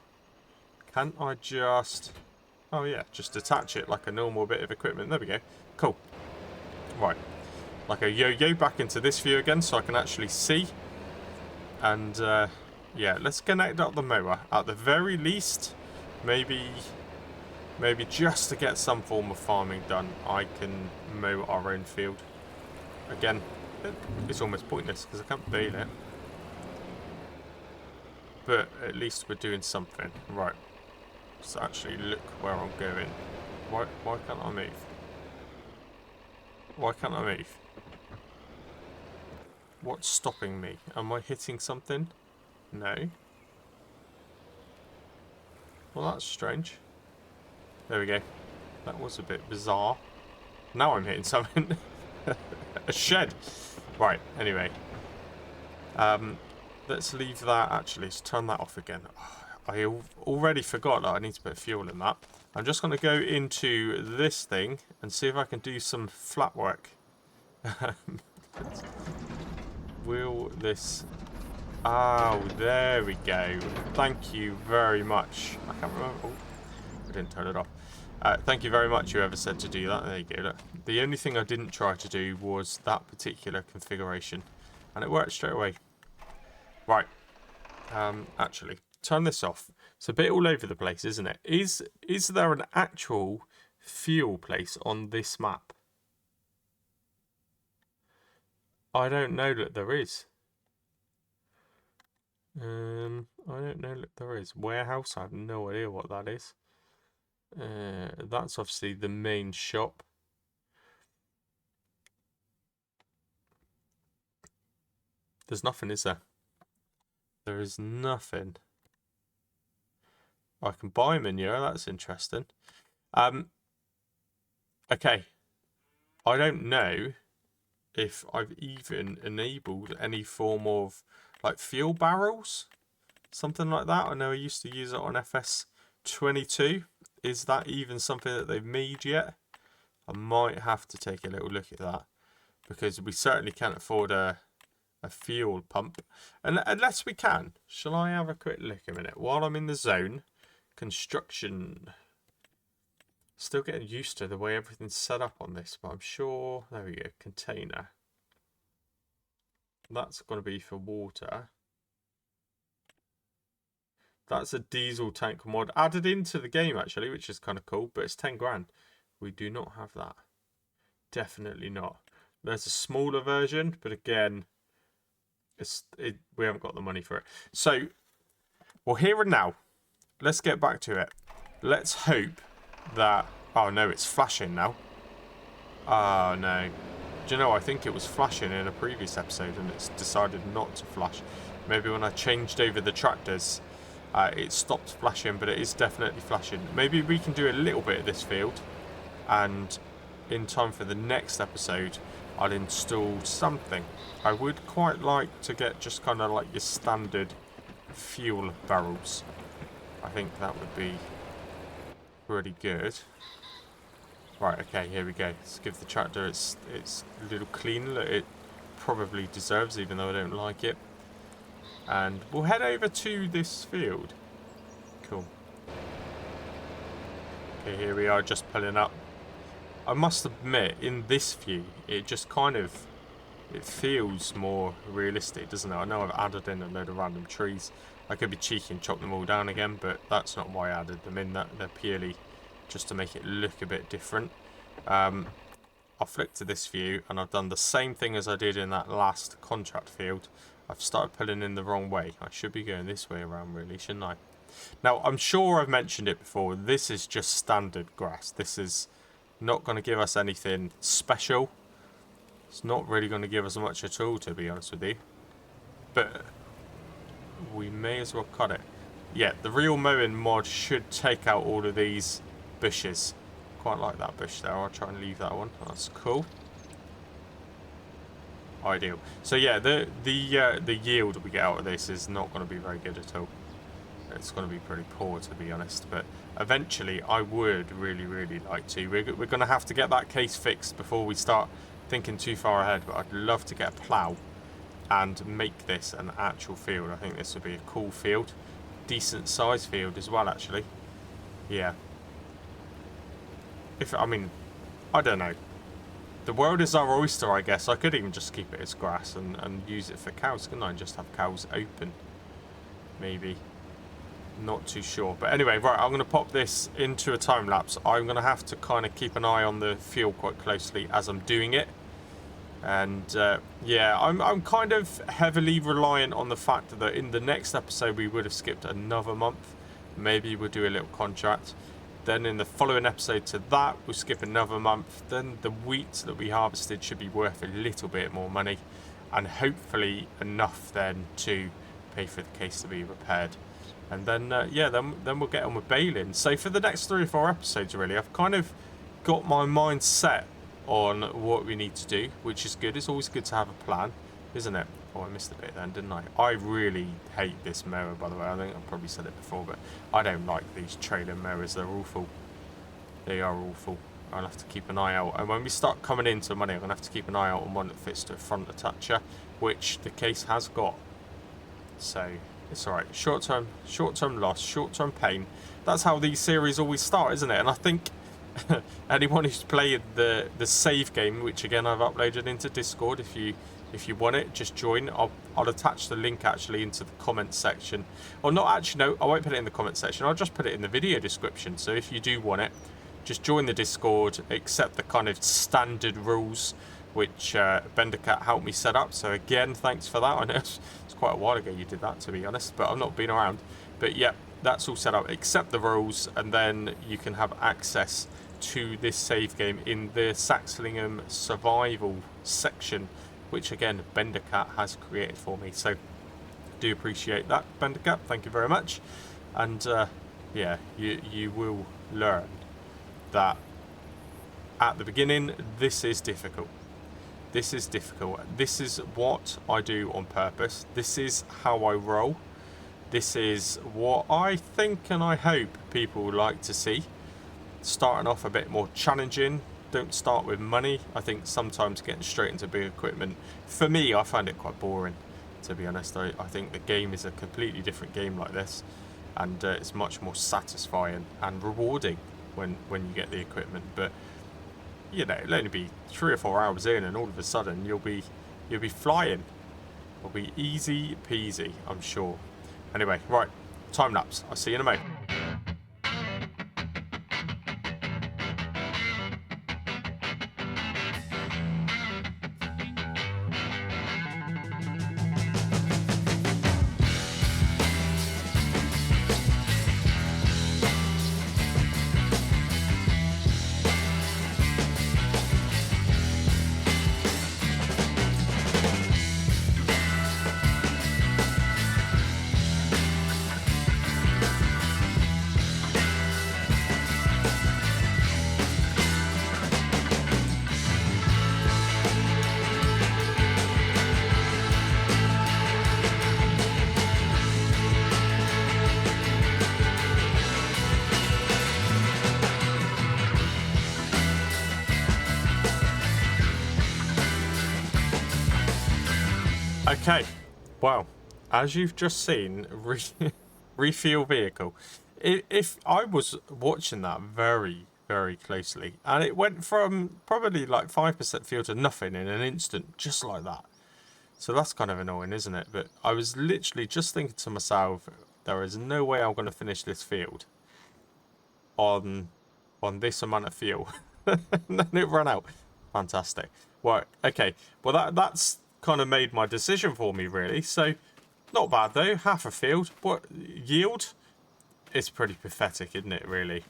Can't I just... Oh yeah, just attach it like a normal bit of equipment. There we go. Cool. Right. Like a yo-yo back into this view again so I can actually see. And yeah, let's connect up the mower. At the very least, maybe just to get some form of farming done, I can mow our own field. Again, it's almost pointless because I can't bale it. But at least we're doing something. Right. Let's actually look where I'm going. Why can't I move? Why can't I move? What's stopping me? Am I hitting something? No. Well, that's strange. There we go. That was a bit bizarre. Now I'm hitting something. A shed. Right, anyway. Let's leave that, actually. Let's turn that off again. I already forgot that I need to put fuel in that. I'm just going to go into this thing and see if I can do some flat work. Will this... Oh, there we go. Thank you very much. I can't remember. Oh, I didn't turn it off. Thank you very much, whoever said to do that. There you go. Look. The only thing I didn't try to do was that particular configuration. And it worked straight away. Right. Actually, turn this off. It's a bit all over the place, isn't it? Is there an actual fuel place on this map? I don't know that there is. I don't know that there is. Warehouse, I have no idea what that is. That's obviously the main shop. There's nothing, is there? There is nothing. I can buy manure, that's interesting. Okay. I don't know if I've even enabled any form of like fuel barrels, something like that. I know I used to use it on FS22. Is that even something that they've made yet? I might have to take a little look at that, because we certainly can't afford a fuel pump. And unless we can. Shall I have a quick look a minute? While I'm in the zone, construction. Still getting used to the way everything's set up on this, but I'm sure... There we go, container. That's going to be for water. That's a diesel tank mod added into the game, actually, which is kind of cool, but it's 10 grand. We do not have that. Definitely not. There's a smaller version, but again, we haven't got the money for it. So, well, here and now, let's get back to it. Let's hope that... Oh, no, it's flashing now. Oh, no. Do you know, I think it was flashing in a previous episode and it's decided not to flash. Maybe when I changed over the tractors, it stopped flashing, but it is definitely flashing. Maybe we can do a little bit of this field, and in time for the next episode, I'll install something. I would quite like to get just kind of like your standard fuel barrels. I think that would be pretty good. Right, okay, here we go. Let's give the tractor its little clean that it probably deserves, even though I don't like it. And we'll head over to this field. Cool. Okay, here we are, just pulling up. I must admit, in this view, it just kind of... It feels more realistic, doesn't it? I know I've added in a load of random trees. I could be cheeky and chop them all down again, but that's not why I added them in. They're purely just to make it look a bit different. I'll flick to this view, and I've done the same thing as I did in that last contract field. I've started pulling in the wrong way. I should be going this way around, really, shouldn't I? Now, I'm sure I've mentioned it before. This is just standard grass. This is not going to give us anything special. It's not really going to give us much at all, to be honest with you. But we may as well cut it. Yeah, the real mowing mod should take out all of these bushes. Quite like that bush there. I'll try and leave that one. That's cool. Ideal. So yeah, the yield we get out of this is not going to be very good at all. It's going to be pretty poor, to be honest. But eventually, I would really, really like to. We're going to have to get that case fixed before we start thinking too far ahead. But I'd love to get a plough and make this an actual field. I think this would be a cool field. Decent size field as well, actually. Yeah. I mean, I don't know. The world is our oyster, I guess. I could even just keep it as grass and use it for cows, couldn't I? Just have cows open. Maybe. Not too sure. But anyway, right, I'm going to pop this into a time lapse. I'm going to have to kind of keep an eye on the field quite closely as I'm doing it. And yeah, I'm kind of heavily reliant on the fact that in the next episode we would have skipped another month. Maybe we'll do a little contract. Then in the following episode to that, we'll skip another month. Then the wheat that we harvested should be worth a little bit more money. And hopefully enough then to pay for the case to be repaired. And then, yeah, then we'll get on with baling. So for the next 3 or 4 episodes, really, I've kind of got my mind set on what we need to do, which is good. It's always good to have a plan, isn't it? Oh, I missed a bit then, didn't I? I really hate this mower, by the way. I think I've probably said it before, but I don't like these trailer mowers. They're awful. They are awful. I'll have to keep an eye out. And when we start coming into money, I'm going to have to keep an eye out on one that fits to a front attacher, which the case has got. So it's all right. Short-term loss, short-term pain. That's how these series always start, isn't it? And I think anyone who's played the save game, which again I've uploaded into Discord, if you want it, just join. I'll attach the link actually into the comment section. Or not actually, no, I won't put it in the comment section. I'll just put it in the video description. So if you do want it, just join the Discord, accept the kind of standard rules which Bendercat helped me set up. So again, thanks for that. I know it's quite a while ago you did that, to be honest, but I've not been around. But yeah, that's all set up. Accept the rules, and then you can have access to this save game in the Saxlingham survival section, which again Bendercat has created for me. So do appreciate that, Bendercat. Thank you very much. And yeah, you will learn that at the beginning this is difficult. This is difficult. This is what I do on purpose. This is how I roll. This is what I think and I hope people like to see. Starting off a bit more challenging. Don't start with money. I think sometimes getting straight into big equipment, for me, I find it quite boring, to be honest. I think the game is a completely different game like this, and it's much more satisfying and rewarding when you get the equipment. But you know, it'll only be 3 or 4 hours in, and all of a sudden you'll be flying. It'll be easy peasy, I'm sure. Anyway, right, time lapse. I'll see you in a moment. Okay, well, as you've just seen, refuel vehicle. If I was watching that very, very closely, and it went from probably like 5% fuel to nothing in an instant, just like that. So that's kind of annoying, isn't it? But I was literally just thinking to myself, there is no way I'm going to finish this field on this amount of fuel. And then it ran out. Fantastic. Right, okay. Well, that's kind of made my decision for me, really. So, not bad, though. Half a field. What yield? It's pretty pathetic, isn't it, really?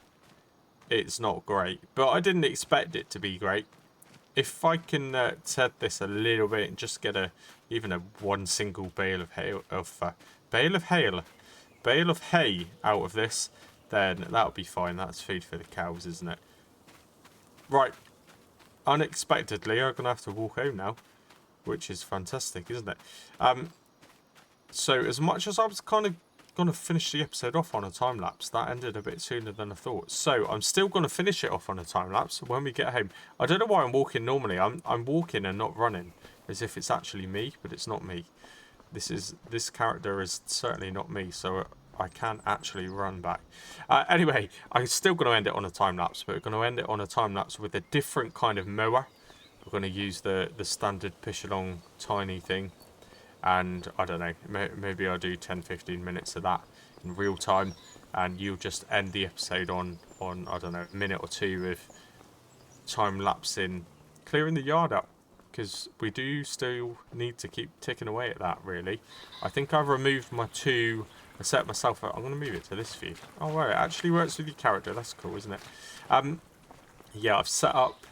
It's not great. But I didn't expect it to be great. If I can TED this a little bit and just get even one single bale of hay out of this, then that'll be fine. That's food for the cows, isn't it? Right. Unexpectedly, I'm going to have to walk home now, which is fantastic, isn't it? So as much as I was kind of going to finish the episode off on a time lapse, that ended a bit sooner than I thought. So I'm still going to finish it off on a time lapse when we get home. I don't know why I'm walking normally. I'm walking and not running, as if it's actually me, but it's not me. This character is certainly not me, so I can't actually run back. Anyway, I'm still going to end it on a time lapse, but we're going to end it on a time lapse with a different kind of mower. We're going to use the standard push along tiny thing, and I don't know, maybe I'll do 10-15 minutes of that in real time, and you'll just end the episode on I don't know, a minute or two of time lapsing clearing the yard up, because we do still need to keep ticking away at that, really. I think I've removed my two. I set myself up. I'm going to move it to this view. Oh, right, it actually works with your character. That's cool, isn't it? Yeah, I've set up.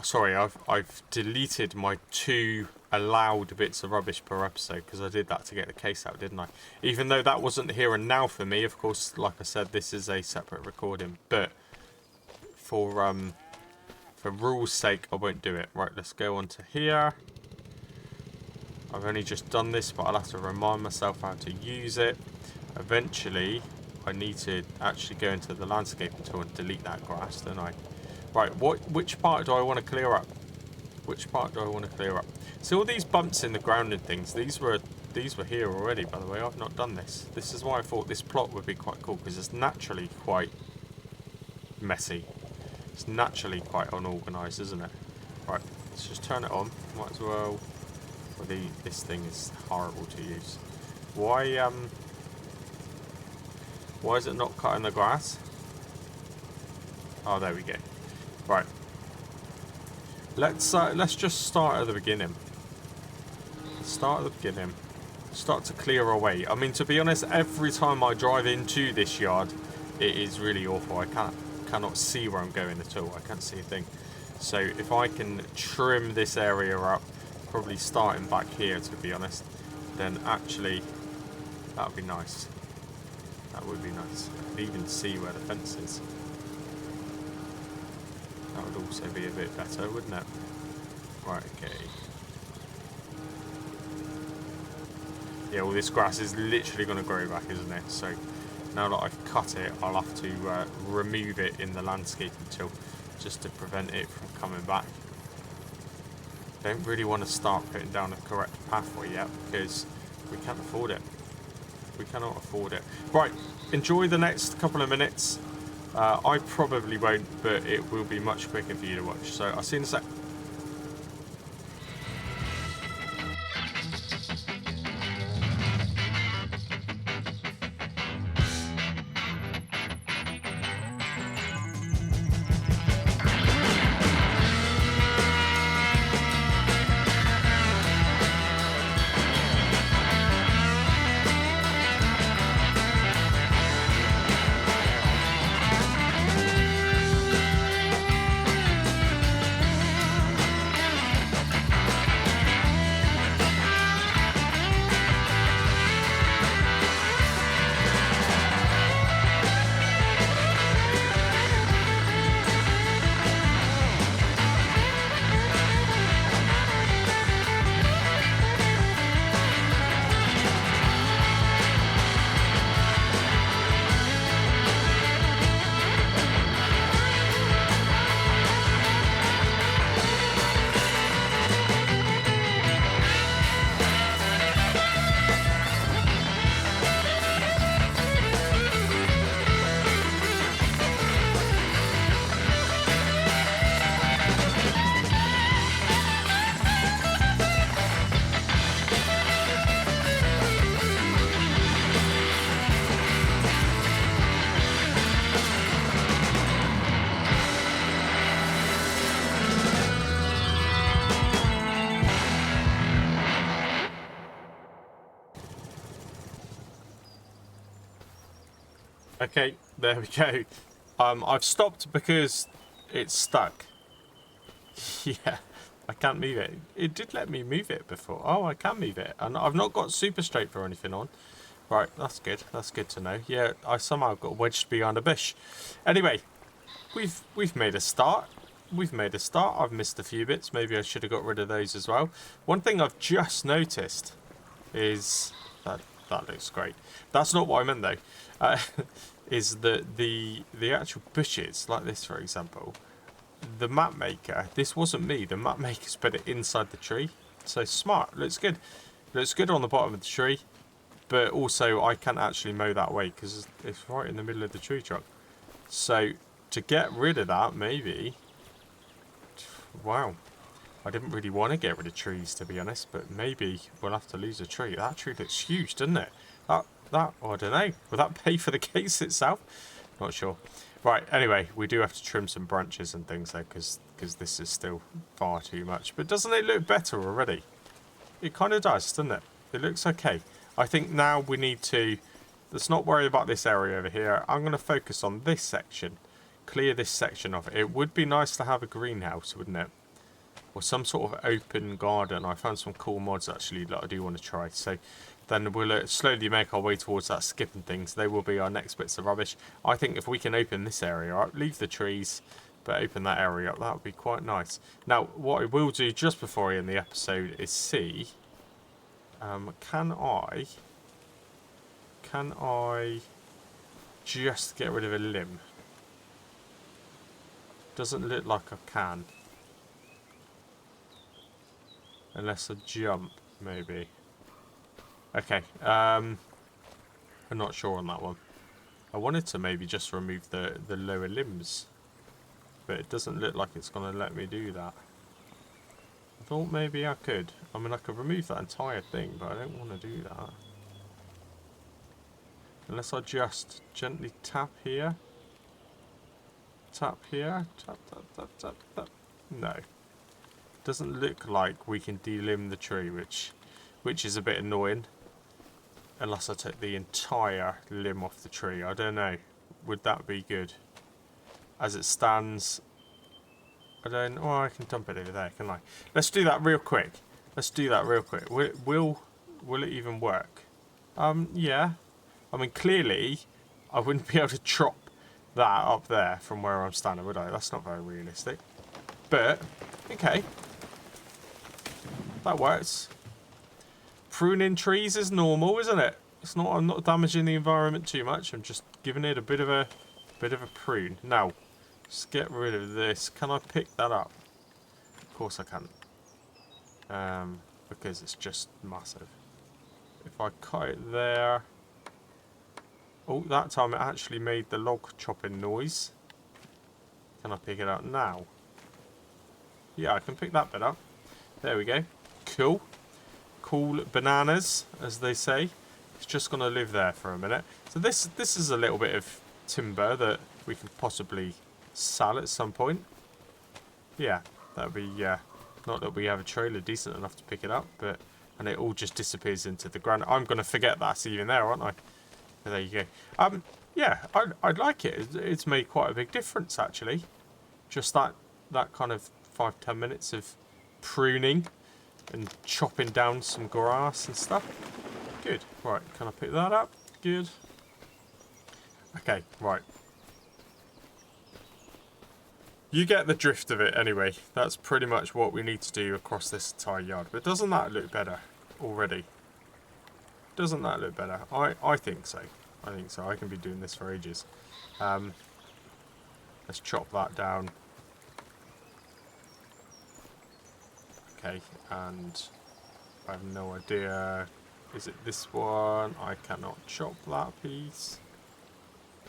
Sorry, I've deleted my 2 allowed bits of rubbish per episode, because I did that to get the case out, didn't I? Even though that wasn't here and now for me, of course. Like I said, this is a separate recording, but for rules' sake, I won't do it. Right, let's go on to here. I've only just done this, but I'll have to remind myself how to use it. Eventually, I need to actually go into the landscaping tool and delete that grass, don't I? Right, which part do I want to clear up? Which part do I want to clear up? See all these bumps in the ground and things, these were here already, by the way. I've not done this. This is why I thought this plot would be quite cool, because it's naturally quite messy. It's naturally quite unorganised, isn't it? Right, let's just turn it on. Might as well. Well, this thing is horrible to use. Why is it not cutting the grass? Oh, there we go. Right. Let's just start at the beginning. Start at the beginning. Start to clear away. I mean, to be honest, every time I drive into this yard, it is really awful. I cannot see where I'm going at all. I can't see a thing. So if I can trim this area up, probably starting back here, to be honest, then actually that would be nice. That would be nice. I can even see where the fence is. That would also be a bit better, wouldn't it? Right, okay. Yeah, well, this grass is literally going to grow back, isn't it? So now that I've cut it, I'll have to remove it in the landscaping tool, just to prevent it from coming back. Don't really want to start putting down the correct pathway yet, because we can't afford it. We cannot afford it. Right, enjoy the next couple of minutes. I probably won't, but it will be much quicker for you to watch. So I'll see you in a sec. Okay, there we go. I've stopped because it's stuck. Yeah, I can't move it. It did let me move it before. Oh, I can move it. And I've not got super straight or anything on. Right, that's good. That's good to know. Yeah, I somehow got wedged behind a bush. Anyway, we've made a start. We've made a start. I've missed a few bits. Maybe I should have got rid of those as well. One thing I've just noticed is that looks great. That's not what I meant though. Is that the actual bushes, like this for example, the map maker, this wasn't me, the map maker's put it inside the tree. So smart, looks good. Looks good on the bottom of the tree, but also I can't actually mow that way because it's right in the middle of the tree trunk. So to get rid of that, maybe, wow, I didn't really want to get rid of trees to be honest, but maybe we'll have to lose a tree. That tree looks huge, doesn't it? That, oh, I don't know. Will that pay for the case itself? Not sure. Right, anyway, we do have to trim some branches and things though, because this is still far too much. But doesn't it look better already? It kind of does, doesn't it? It looks okay. I think now we need to, let's not worry about this area over here. I'm going to focus on this section. Clear this section off. It would be nice to have a greenhouse, wouldn't it? Or some sort of open garden. I found some cool mods actually that I do want to try. So then we'll slowly make our way towards that skipping things. They will be our next bits of rubbish. I think if we can open this area up, leave the trees, but open that area up, that would be quite nice. Now, what I will do just before I end the episode is see, can I just get rid of a limb? Doesn't look like I can. Unless I jump, maybe. Okay, I'm not sure on that one. I wanted to maybe just remove the lower limbs, but it doesn't look like it's going to let me do that. I thought maybe I could. I mean, I could remove that entire thing, but I don't want to do that. Unless I just gently tap here. Tap here. Tap, tap, tap, tap, tap. No. Doesn't look like we can delimb the tree, which is a bit annoying. Unless I take the entire limb off the tree. I don't know. Would that be good? As it stands, I don't. Oh, I can dump it over there, can I? Let's do that real quick. Let's do that real quick. Will it even work? Yeah. I mean, clearly, I wouldn't be able to chop that up there from where I'm standing, would I? That's not very realistic. But okay. That works. Pruning trees is normal, isn't it? It's not. I'm not damaging the environment too much. I'm just giving it a bit of a prune. Now, let's get rid of this. Can I pick that up? Of course I can. Because it's just massive. If I cut it there. Oh, that time it actually made the log chopping noise. Can I pick it up now? Yeah, I can pick that bit up. There we go. Cool. Cool bananas, as they say. It's just going to live there for a minute. So this is a little bit of timber that we could possibly sell at some point. Yeah, that would be, not that we have a trailer decent enough to pick it up, but, and it all just disappears into the ground. I'm going to forget that's even there, aren't I? But there you go. Yeah, I'd like it. It's made quite a big difference, actually. Just that kind of 5-10 minutes of pruning and chopping down some grass and stuff. Good. Right, can I pick that up? Good. Okay, right. You get the drift of it anyway. That's pretty much what we need to do across this entire yard. But doesn't that look better already? Doesn't that look better? I think so. I think so. I can be doing this for ages. Let's chop that down. Okay, and I have no idea. Is it this one? I cannot chop that piece.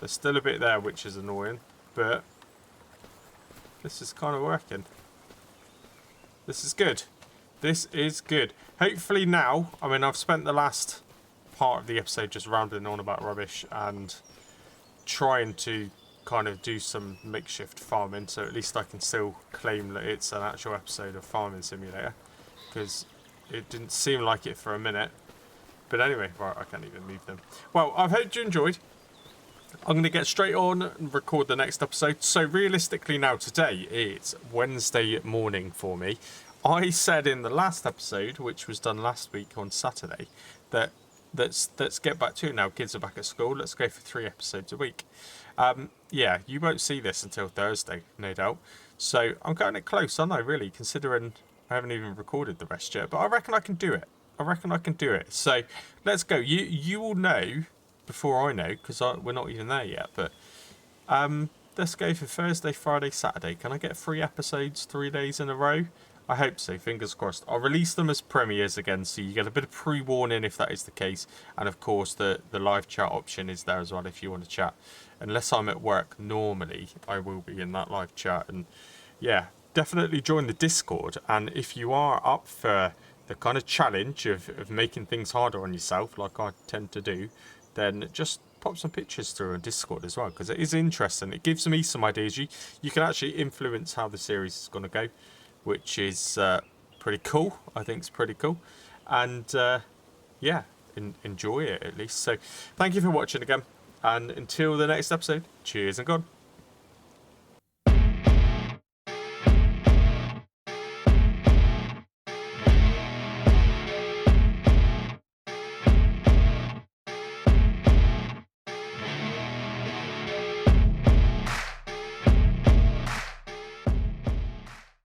There's still a bit there, which is annoying, but this is kind of working. This is good. This is good. Hopefully now, I mean, I've spent the last part of the episode just rambling on about rubbish and trying to kind of do some makeshift farming, so at least I can still claim that it's an actual episode of Farming Simulator, because it didn't seem like it for a minute. But anyway, right, I can't even move them. Well, I've hoped you enjoyed. I'm going to get straight on and record the next episode. So realistically now, today it's Wednesday morning for me. I said in the last episode, which was done last week on Saturday, that let's get back to it now. Kids are back at school. Let's go for 3 episodes a week. Yeah, you won't see this until Thursday, no doubt. So I'm cutting it close, aren't I, really, considering I haven't even recorded the rest yet. But I reckon I can do it. So let's go. You will know before I know, because we're not even there yet. But let's go for Thursday, Friday, Saturday. Can I get 3 episodes 3 days in a row? I hope so, fingers crossed. I'll release them as premieres again, so you get a bit of pre-warning if that is the case. And of course, the live chat option is there as well if you want to chat. Unless I'm at work, normally I will be in that live chat. And yeah, definitely join the Discord. And if you are up for the kind of challenge of making things harder on yourself, like I tend to do, then just pop some pictures through on Discord as well, because it is interesting. It gives me some ideas. You can actually influence how the series is going to go, which is pretty cool. I think it's pretty cool. And yeah, enjoy it at least. So thank you for watching again. And until the next episode, cheers and God.